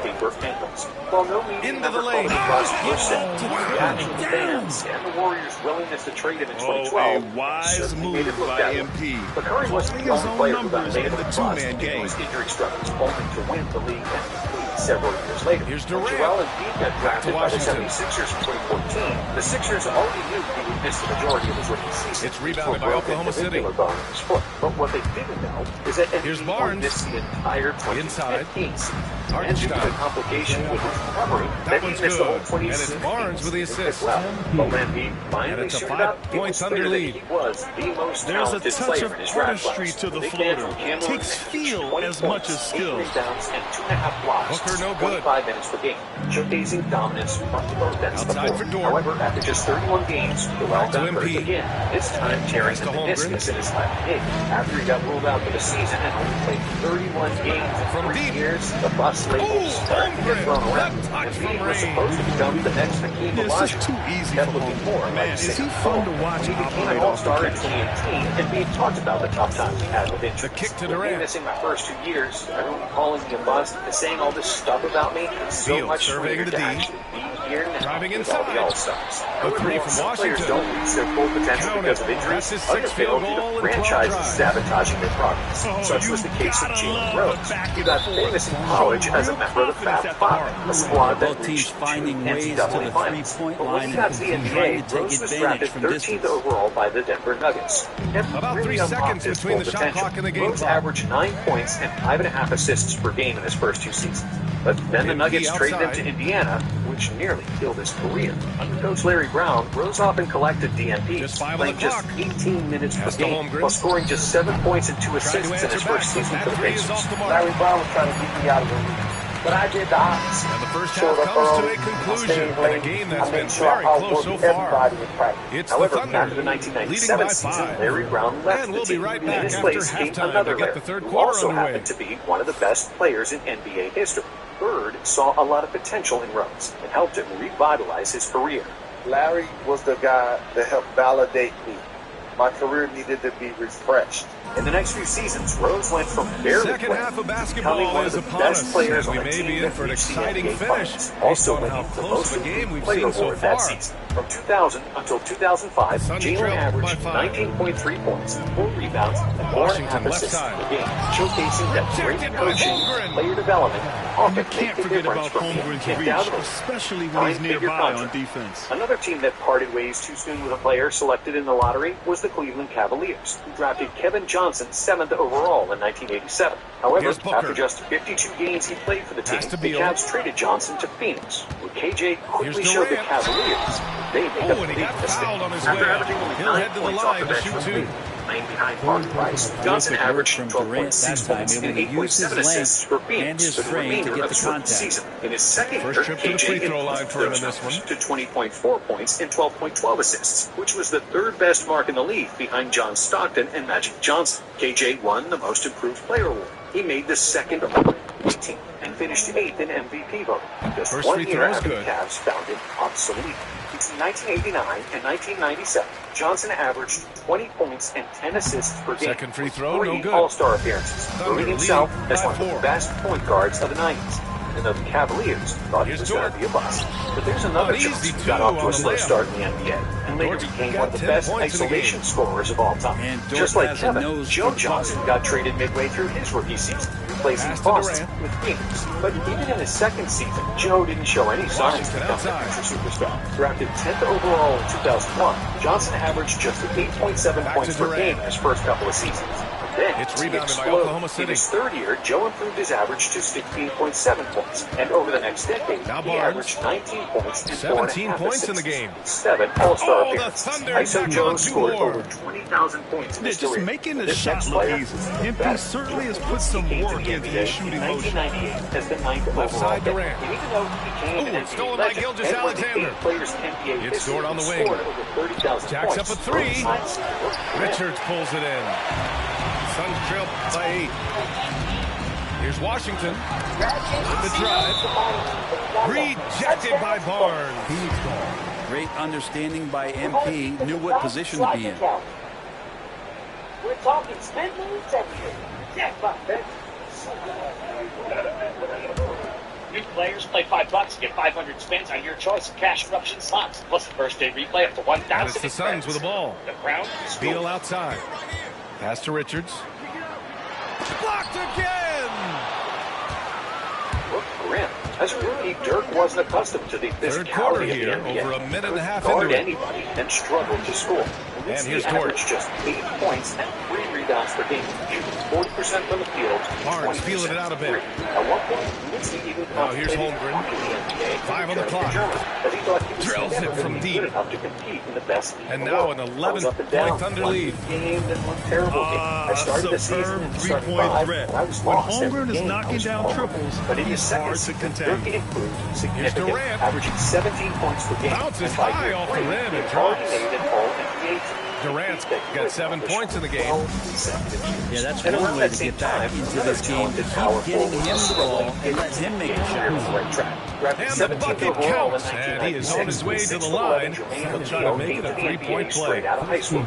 Paper handles. While no media member called the bust were set to the reaction of fans and the Warriors' willingness to trade him in 2012, a wise move by MP. But Curry wasn't the only player who got made of the two-man game. His injury struggles only to win the league MVP several years later. Here's Durant. Joel Embiid got drafted by the 76ers in 2014. The Sixers already knew he would miss the majority of his rookie season. It's rebounded by Oklahoma City. Bone in his foot. But what they didn't know is that Embiid missed the entire 2015 season. And due to the complication with his recovery, that he missed the whole 2016 and it's Barnes with the assist. Well. But when Embiid finally it's a suited up, 5 it points was under clear lead. that he was the most There's a talented touch player of in his draft artistry class. to the Big floater. man from Cameroon Takes feel 20 as much as points, skill. 8 rebounds and 2.5 blocks. Booker no good. 25 minutes per game, showcasing dominance from both ends of the Outside floor. for Dort. However, after just 31 games, the well-done hurt again. This time tearing the meniscus in his left knee. After he got ruled out for the season and only played 31 games in 3 years, the bus labels started to get thrown around. Embiid was supposed to become the next Hakeem Olajuwon. This is too easy Kept for looking him. more Man, like is he Sam fun to Cole. watch He became operate an off the all-star in catch? 2018, and Embiid talked about the tough times he had with injuries. The kick to With me Durant. missing my first 2 years, everyone calling me a bust and saying all this stuff about me, it's so Field much surveying sweeter the to D. actually be here now Driving with all inside. the All-Stars. A three from Some players Washington. don't reach their full potential Count because it. of injuries. That's his Others sixth fail field due to goal in 12 franchises drives. sabotaging their progress. Oh, Such was the case of gotta Jalen love Rose. the back He and got forth. famous in college as a member of the Fab Confidence at the Five, mark. a squad that Both teams reached finding 2 ways to NCAA the finals. three-point But when line he got and to the trying NBA, to take Rose was advantage drafted from 13th distance. overall by the Denver Nuggets. About 3 seconds between the shot clock and the game Rose clock. averaged 9 points and 5.5 assists per game in his first 2 seasons. But then the Nuggets traded him to Indiana, which nearly killed his career. Under coach Larry Brown, Rose often collected DNPs, playing just 18 minutes per game, while scoring just 7 points and 2 assists in his first season for the Pacers. Larry Brown was trying to get me out of the league, but I did the opposite. And the first Showed half up comes to early, a I conclusion stayed in a late, game I that's made been sure very I close so outworked far. everybody in practice. It's the However, Thunder after the leading 1997 by season, 5. Larry Brown left And we'll the be team. right In back his after place came halftime another to get Larry, the third who quarter also underway. happened to be one of the best players in NBA history. Bird saw a lot of potential in Rose and helped him revitalize his career. Larry was the guy that helped validate me. My career needed to be refreshed. In the next few seasons, Rose went from barely Second playing half of to basketball becoming one of is the upon best us, players and we on a may team be in that for an reached the exciting NBA finish, Finals. based Also on how winning the close most the game improved we've player seen so award that far. season. From 2000 until 2005, Suns Jalen trailed averaged by 5. 19.3 points, 4 rebounds, and 4.5 Washington left assists side. per game, showcasing that great Rejected by coaching, Holmgren. player development, often You make can't the forget difference about from being Holmgren's kicked reach, out of the league. especially when he's Nine-figure nearby on contract. defense. Another team that parted ways too soon with a player selected in the lottery was the Cleveland Cavaliers, who drafted Kevin Johnson 7th overall in 1987. However, Here's Booker. after just 52 games he played for the team, Pass to the Beal. Cavs traded Johnson to Phoenix, where KJ quickly Here's showed the Durant. Cavaliers they make Oh, a and he big got mistake. fouled on his After way out. averaging only He'll 9 head to the points line off the to bench shoot from 2. Cleveland, playing behind Mark Price, Johnson Terrific work averaged from 12.6 Durant that points time, and able to use 8.7 his assists for length and Phoenix his for the frame to remainder get of the his rookie contact. season. In his second First year, trip to the KJ free throw line increased for him those in this one. numbers to 20.4 points and 12.12 assists, which was the third best mark in the league behind John Stockton and Magic Johnson. KJ won the Most Improved Player award. He made the second all-NBA team and finished 8th in MVP voting. Just First 1 free year throw is after the good. Cavs found him obsolete. Between 1989 and 1997, Johnson averaged 20 points and 10 assists per game. Second free throw, with 3 no good. All-Star appearances, Thunder proving leading himself as by one of the 4. best point guards of the 90s. And the Cavaliers thought he was going to be a bust. But there's another An Johnson easy who got two off to on a the slow layup. start in the NBA and later Dort became got one of the 10 best points in the isolation game. scorers of all time. And Dort Just like has a Kevin, nose Joe for Johnson puck. got traded midway through his rookie season, replacing Pass to Boston Durant. with Phoenix. But even in his second season, Joe didn't show any signs of Washington becoming a outside. future superstar. Drafted 10th overall in 2001, Johnson averaged just 8.7 Back points to per Durant. game in his first couple of seasons. Then, it's rebounded by exploded. Oklahoma City. In his third year, Joe improved his average to 16.7 points. And over the next decade, now he Barnes, averaged 19 points and 17 points in the game. 7 All-Star appearances. ISO Joe scored over 20,000 points in his Just career. making the This shot next look player easy. is MP better. certainly has put some work into his shooting motion. 1998 has been ninth Left overall. side Durant. And even though he became an Ooh, NBA stolen by legend, Gilgeous and one of the Alexander. 8 players in NBA It's history scored on the who wing. scored over 30,000 Jacks points. up a three. Richards pulls it in. Suns trail by 8. Here's Washington with the drive. Rejected by Barnes. Great understanding by MP. Knew what position to be in. We're talking spin moves and jackpot, baby. New players play $5, get 500 spins on your choice of cash corruption slots, plus the first day replay up to 1,000. And it's the Suns with the ball. The crown is Beal outside. Pass to Richards. Blocked again! Look grim. As a rookie, Dirk wasn't accustomed to the Third quarter physicality of the here, NBA. over a minute and a half Guard into it. anybody and struggled to score. And here's he Dort. averaged just 8 points and 3 rebounds per game, shooting 40% from the field. Barnes feeling it out a bit. At one point, Nowitzki even Now here's contemplated Holmgren. walking the NBA 5 on the and clock. Germany, as he thought he was Drills never it from gonna be deep. good enough to compete in the best league And in the now world. an I was 11 up and down. point Thunder One lead. game, then one terrible game. I started the season in starting three-point 5, threat. and I was When lost every Holmgren is game. knocking I was down horrible. triples, But in his he's second hard to season, contend. Dirk improved significantly, Durant. averaging 17 points per game. Bounces And by high year off the 3, rim and he drops. already made an All-NBA team. Durant's got 7 points in the game. Yeah, that's And one around way that to same get back time, into another this game. talented Keep power getting forward him was the ball struggling and let him make a on the shot. right track. Drafted And the 17th bucket overall in counts. And he is on his way to the 1996, line. 11 He'll try to make it a three-point play. straight out of high school.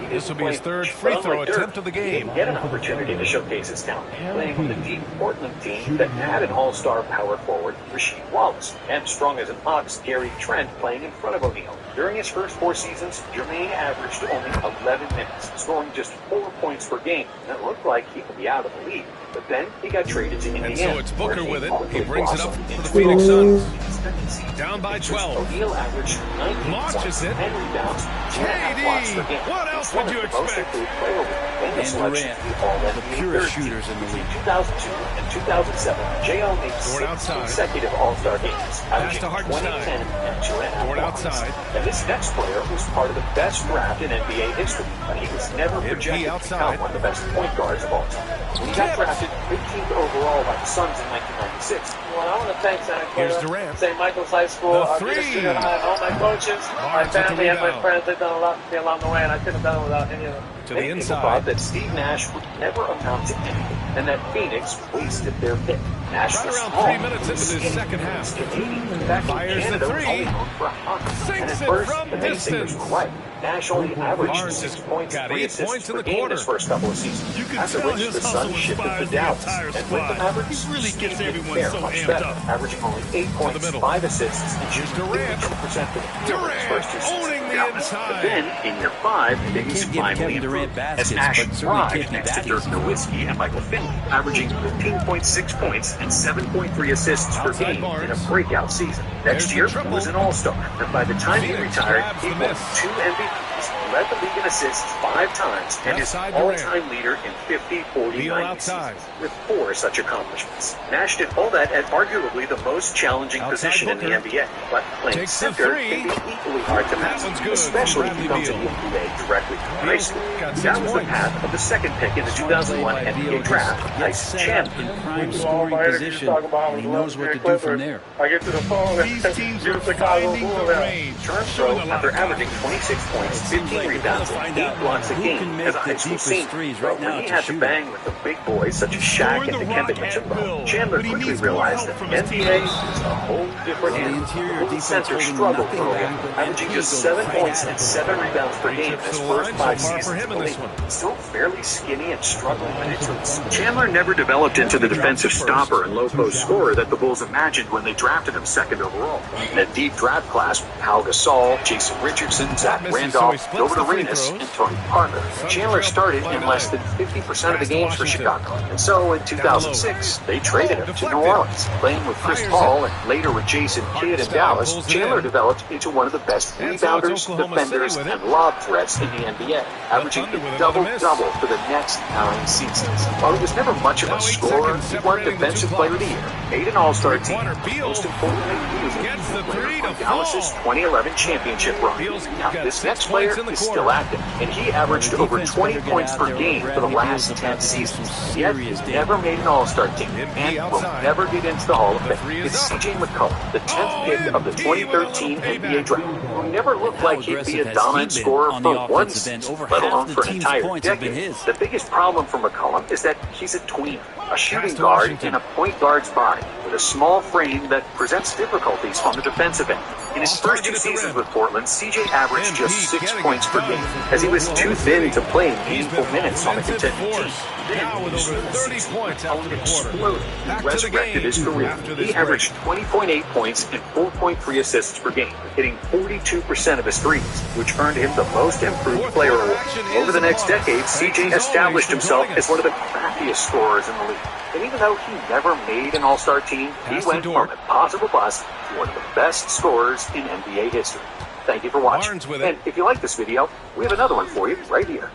This will be his third free throw attempt of the He game. didn't get an opportunity to showcase his talent, playing on the deep Portland team that had an all-star power forward, Rasheed Wallace, and strong as an ox, Gary Trent, playing in front of O'Neal. During his first 4 seasons, Jermaine averaged only 11 minutes, scoring just 4 points per game, and it looked like he could be out of the league. But then he got traded to Indiana. And so it's Booker where with it. quickly He brings it up blossomed for the into Phoenix a Suns. league. Down by 12. O'Neal averaged 19 Launches points, it. 10 rebounds, 2.5 blocks per game. What else He's one would of you the most expect? improved player with And famous selection Durant, to the All-NBA the purest third team. shooters in the league. 2002 and 2007, J.O. made Dort 6 outside. consecutive All-Star games, Pass averaging to 20, Hartenstein. 10, and 2.5 Dort blocks. outside. And this next player was part of the best draft in NBA history, but he was never MP projected to outside. become one of the best point guards of all time. He got drafted 15th overall by the Suns in 1996. Well, I want to thank Santa Here's Clara, Durant. St. Michael's High School, The our three. junior high, all my coaches, my Barnes with the family, and my rebound. friends. They've done a lot for me along the way, and I couldn't have done it without any of them. To the Many people inside. thought that Steve Nash would never amount to anything, and that Phoenix wasted their pick. Nash Right was around small, 3 minutes into was the skinny, second half. was Canadian. Back in Fires the Canada, was three. only known for hockey. Sinks And at it first, from the many singers distance. were right. Nash only averaged Barnes 6 has points got and 3 8 assists points in per the game in quarter. his first couple of seasons. You can After tell which his the hustle Suns shifted to inspires the Dallas, entire and with the squad. Mavericks, He really gets Steve everyone didn't so fare much amped better, up. averaging only 8 points, middle. 5 assists, and Here's shooting Durant. 82% from the field in his first 2 seasons. owning the But inside. then, in year 5, things can't give finally Kevin Durant improved, baskets, as Nash but certainly thrived taking next to that Dirk easy. Nowitzki and Michael Finley, averaging 15.6 points and 7.3 assists per Outside game in a Barnes. breakout season. There's Next the year, triple. he was an all-star, and by the time he Phoenix retired, grabs he the won miss. 2 MVPs, led the league in assists 5 times, and is Outside Durant. all-time leader in 50, 40, Beal 90 outside. seasons, with 4 such accomplishments. Nash did all that at arguably the most challenging Outside position in the Booker. NBA, but playing Takes the center three. can be equally hard to That master, one's good especially from if you Bradley come to the Beal. NBA directly from high Beal's school. got 6 That was the points. path of the second pick in the Smart 2001 play by Beal, NBA draft, just Tyson gets set up Chandler. in prime Well, scoring my interview position, talk about and he the knows what to Clippers. do from there. I get to the phone and These teams you're are Chicago finding Bulls the now. range. Turned Showing pro a lot after of averaging 26 points, It seems 15 like we're rebounds, gonna and find 8 out blocks a who game can make as a the high school deepest senior. threes But right when now he to had to shoot bang with the big boys such as He's Shaq scoring and the Dikembe rock and Mutombo, Bill, Chandler but he quickly needs more realized help that from the his NBA teammates. is a whole different Well, the animal. interior The defense center holding struggled nothing for a back, while, but averaging MP just goes 7 right points at and it. 7 rebounds per Three game in trips his to the first line, 5 so far seasons for him in in the this league. one. Still fairly skinny and struggling with injuries. Chandler never developed into the defensive stopper and low-post scorer that the Bulls imagined when they drafted him 2nd overall. In a deep draft class, Al Gasol, Jason Richardson, Zach Misses, so Randolph, he splits the free Arenas throws. and Tony Parker. Chandler started in less than 50% of the games for Chicago. And so in 2006, they traded him to New Orleans. Playing with Chris Paul and later with Jason Kidd in Dallas, Chandler developed into one of the best rebounders, defenders, and lob threats in the NBA, averaging a double-double for the next 9 seasons. While he was never much of a scorer, he won Defensive Player of the Year, made an All-Star team. Most importantly, he was a key player on Dallas' 2011 championship run. Now, this next player is still active, and he averaged over 20 points per game for the last 10 seasons. Yet, he never made an All-Star team, and will never get into the Hall of Fame. It's C.J. McCollum, the 10th pick of the 2013 NBA draft, who never looked like he'd be a dominant scorer for one season, let alone for an entire decade. The biggest problem for McCollum is that he's a tweener, a shooting guard in a point guard's body, with a small frame that presents difficulties on the defensive end. In his first 2 seasons with Portland, CJ averaged just 6 points per game, as he was too thin to play meaningful minutes on the contending team. Now with over 30 points after the quarter. Back to the Resurrected game his career. after this He averaged 20.8 points and 4.3 assists per game, hitting 42% of his threes, which earned him the Most Improved Player award. Over the next decade, CJ established himself as one of the craftiest scorers in the league. And even though he never made an All-Star team, he went from a possible bust to one of the best scorers in NBA history. Thank you for watching. And if you like this video, we have another one for you right here.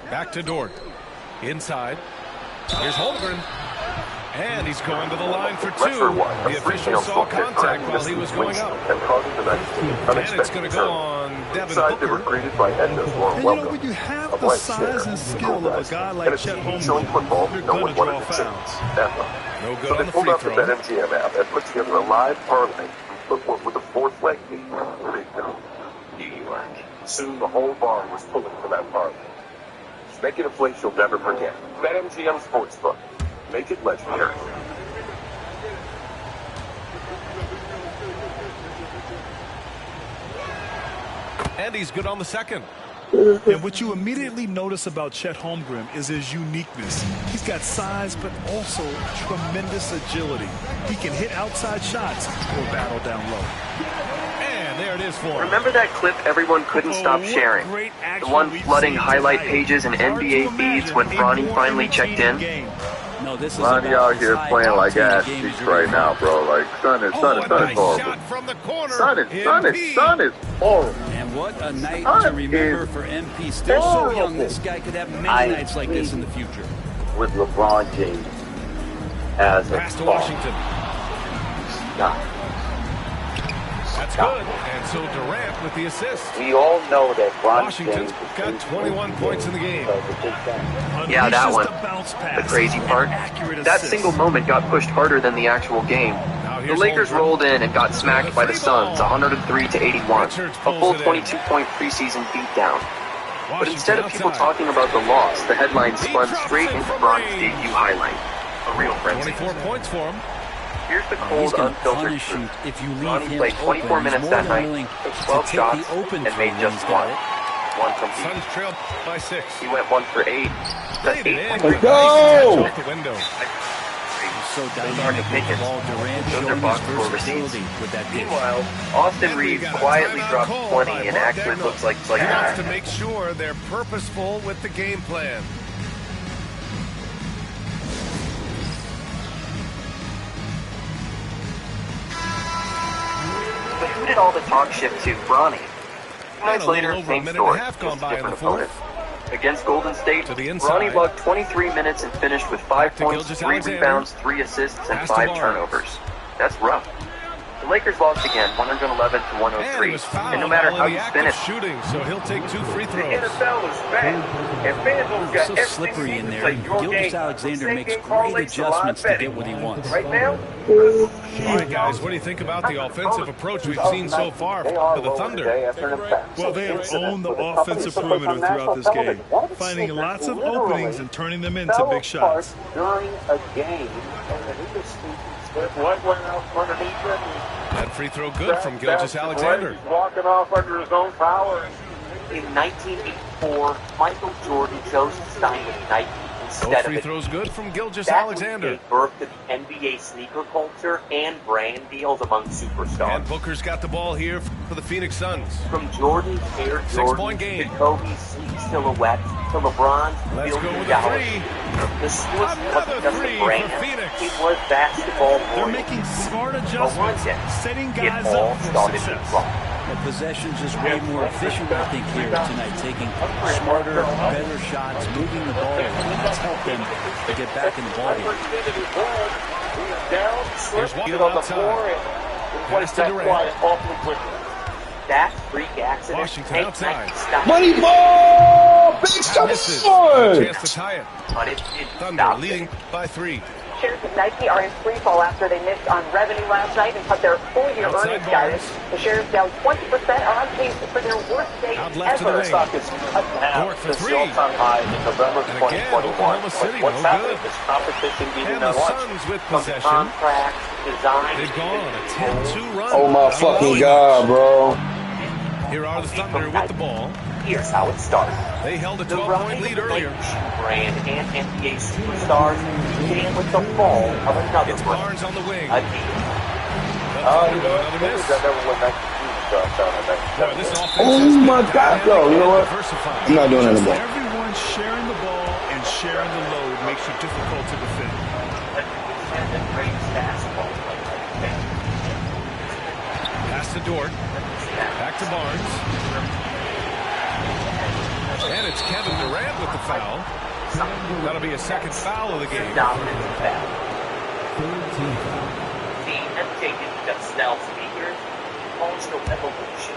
Back to Dort. Inside. Here's Holmgren. And he's going to the line for 2. The official saw contact while he was going up. And it's going to go on Devin Booker. And you know, when you have the size and skill of a guy like Chet Holmgren, you're going to draw fouls. No good So on they the pulled free up the throw. BetMGM app and put together a live parlay with a fourth leg game. New York. Soon the whole bar was pulling for that parlay. Make it a place you'll never forget. BetMGM Sportsbook. Make it legendary. And he's good on the second. And what you immediately notice about Chet Holmgren is his uniqueness. He's got size, but also tremendous agility. He can hit outside shots or battle down low. And there it is for him. Remember that clip everyone couldn't stop sharing? The one flooding highlight pages and NBA feeds when Bronny finally checked in? No, this is Ronnie out here playing like ass cheeks right now, bro. Like, son is horrible. Son is horrible. And what a night to remember for MP. Still so young, this guy could have many nights like this in the future. With LeBron James as a Pass to Washington. That's good. And so Durant with the assist. We all know that Washington's got 21 points in the game. Yeah, that one. The crazy part, that single moment got pushed harder than the actual game. The Lakers rolled in and got smacked by the Suns 103-81, a full 22-point preseason beatdown. But instead of people talking about the loss, the headlines spun straight into Bronny's debut highlight. A real frenzy. 24 points for him. Here's the cold, unfiltered truth. Ronnie played 24 minutes that night, took 12 shots, and made just one. One from deep. Suns trailed by 6. He went 1 for 8. That's 8 Let's go! Out the window. So hard to pick it. Those are box score receipts. With that Meanwhile, Austin Reeves quietly dropped 20 and actually looks like They have that. to make sure they're purposeful with the game plan. But who did all the talk shift to? Bronny. 2 nights later, over a same minute story, and a half just gone by in different the fourth. opponent. Against Golden State, To the inside. Bronny logged 23 minutes and finished with 5 to points, Gilgeous 3 Alexander. rebounds, 3 assists, and Pass to 5 Barnes. turnovers. That's rough. The Lakers lost again, 111 to And he 103. was fouled And no matter while how in you the spin act it, of shooting, so he'll take 2 free throws. NFL is bad, and FanDuel's got So everything slippery you in need there. to play your Gilgeous game. Alexander Same makes game great correlates to live adjustments to betting. get what he wants. Right now, All right, guys, what do you think about the offensive approach we've seen so far for the Thunder? Well, they have owned the offensive perimeter throughout this game, finding lots of openings and turning them into big shots. during a game, what went out underneath it? That free throw good from Gilgeous Alexander. He's walking off under his own power. In 1984, Michael Jordan chose to sign with Nike Both free throws good from Gilgeous-Alexander. Birth to the NBA sneaker culture and brand deals among superstars. And Booker's got the ball here for the Phoenix Suns. From Jordan's Air Jordan to Kobe's sleek silhouette to LeBron's Let's go with $1 a three. The Swiss wasn't just a brand. It was basketball. They're making smart adjustments, setting guys up for success. The possession's just way more efficient, I think, here tonight. Taking smarter, better shots, moving the ball, and that's helped them to get back in the ball game. Here's one on the floor and Pass to Durant. That freak accident. Washington outside. Money ball! Big stop! Chance to tie it. But it Thunder leading by 3. Shares of Nike are in free fall after they missed on revenue last night and cut their full-year earnings guidance. The shares down 20% are on pace for their worst day ever. The stock is cut in half since the all-time high in November 2021. City, What's happening is competition beating and their the lunch. Suns with From possession. contract, design, They've gone a 10-2 run. Oh my fucking God, bro. Here are the Thunder with the ball. Here's how it started. They held a 12-point lead earlier. Brand and NBA superstars began with the fall of another It's Barnes on the wing. Adidas. Another miss. Boy, this offense Oh my God, though. You know what? diversified. I'm not doing it anymore. Everyone sharing the ball and sharing the load makes it difficult to defend. Pass to Dort. Back to Barnes. And it's Kevin Durant with the foul. That'll be a second foul of the game. Dominant foul. The MJ Dustel speakers also evolution.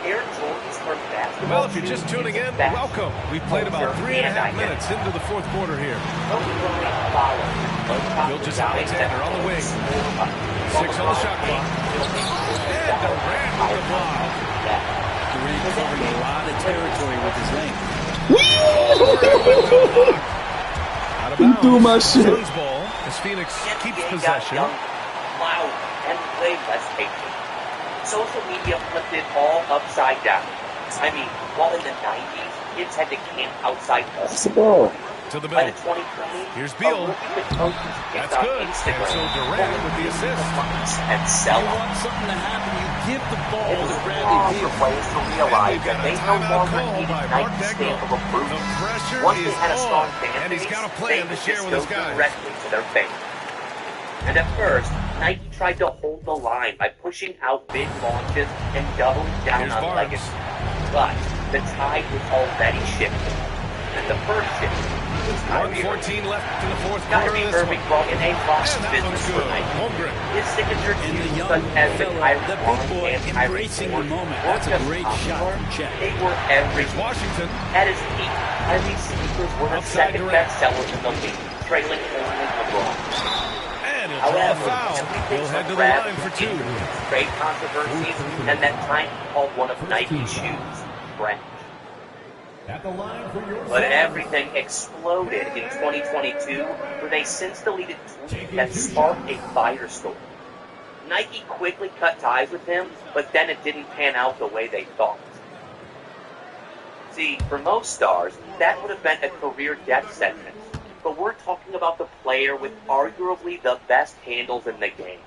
Air Jordan's first basketball. Well, if you're just tuning in, welcome. We've played about 3.5 minutes into the fourth quarter here. Gilgeous-Alexander on the wing. 6 on the shot clock. And Durant with the block. Durant covering a lot of territory with his length. Out of He bounds. threw my shit. Suns ball as Phoenix keeps possession. Loud and way less patient. Social media flipped it all upside down. I mean, while in the 90s, kids had to camp outside That's the ball. To the by middle. the 2020s, Here's Beal. That's good. And so Durant with the assist. And sell You want something to happen, you give the ball to Bradley for Beal. players to realize that they no longer needed Nike's stamp of approval. Once they had a strong fan and he's base, got a plan they to could share just with his go guys. directly to their fans. And at first, Nike tried to hold the line by pushing out big launches and doubling down Here's on Barnes. legacy. But the tide was already shifting. And the first shift was Kyrie 1:14 left in the fourth quarter Kyrie of this Irving one. brought in a lot And of that business looks for good. Nike. Holmgren. His signature And the shoes, young such as the fella, Kyrie the big Irving boy, and Kyrie embracing the Irving moment. weren't That's a just great shot popular, from Chet. They were everywhere. Here's Washington. At his peak, Kyrie's sneakers were the Outside second Durant. best sellers in the league, trailing only LeBron. And he'll draw a However, foul. He'll head to the Brad line for 2. Trade controversies, and that time he called one of Nike's shoes Brent. But everything exploded in 2022 with a since-deleted tweet that sparked a firestorm. Nike quickly cut ties with him, but then it didn't pan out the way they thought. See, for most stars, that would have been a career death sentence. But we're talking about the player with arguably the best handles in the game.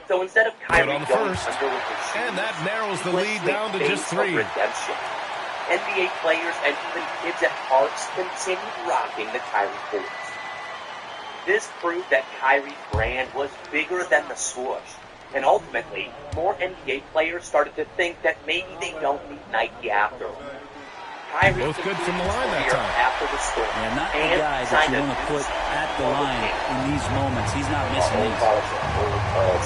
So instead of Kyrie on the going first, under with his shoes, and that narrows the he lead went down to face just of 3. redemption. NBA players and even kids at Parks continued rocking the Kyrie force. This proved that Kyrie's brand was bigger than the swoosh. And ultimately, more NBA players started to think that maybe they don't need Nike after all. Kyrie Both good from the line that career time. after the storm. And not the and guy that signed you a want to new put at the line in these moments. He's not missing these.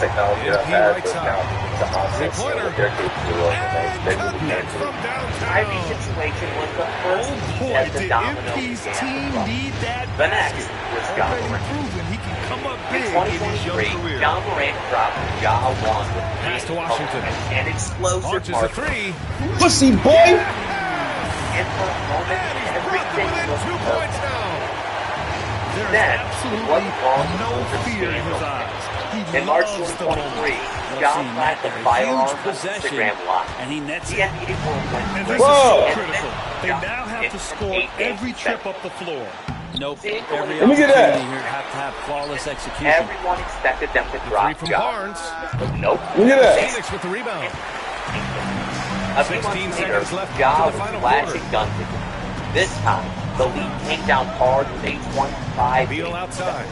Technology Here's that P. has right to side. now to offset Three-pointer. what they're capable of. They really can't do it. Kyrie's situation was the first piece as the Did domino MP's began to team fall. need that The next basket? was Ja Already Morant. proven he can come up In big in his young 2023, career. Ja Morant dropped Ja One with Pass to Washington. an explosive Launches a mark. 3. Pussy boy! And for a moment, everything was 2 points now. There's then absolutely was no fear in his eyes. He In March loves the moment. 2023, Love Ja seeing planted that. firearms Huge on possession, Instagram Live. and he nets The it. NBA world went And crazy. this is so Whoa. critical. They now have to score every trip up the floor. Nope. Let me get that. Here have to have flawless execution. Everyone expected them to drop From Ja. Barnes. But nope. Look at that. Phoenix with the rebound. A few 16 months later, seconds left Ja to the was final flashing quarter. guns again. This time, the lead came down hard with a 25. Beal outside.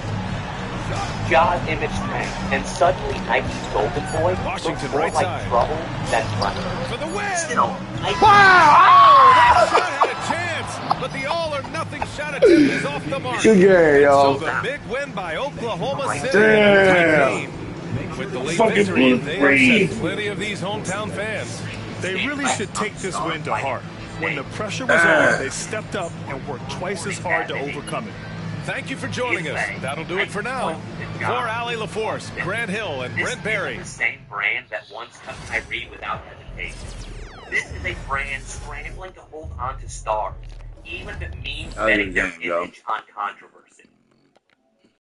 Ja's image tanked, and suddenly Nike's golden boy Washington looks more right like side. trouble than money. For the win. Still, Nike. Oh, that shot had a chance, but the all-or-nothing shot attempt is off the mark. Good game, y'all. So the big win by Oklahoma City. Damn. With the late Fucking victory, blue they green. upset plenty of these hometown fans. They really should take this win to heart. When the pressure was on, they stepped up and worked twice as hard to overcome it. Thank you for joining us. That'll do it for now. For Allie LaForce, Grant Hill, and Brent Berry. The same brand that once cut Kyrie without hesitation. This is a brand scrambling to hold on to stars, even if it means betting their image on controversy.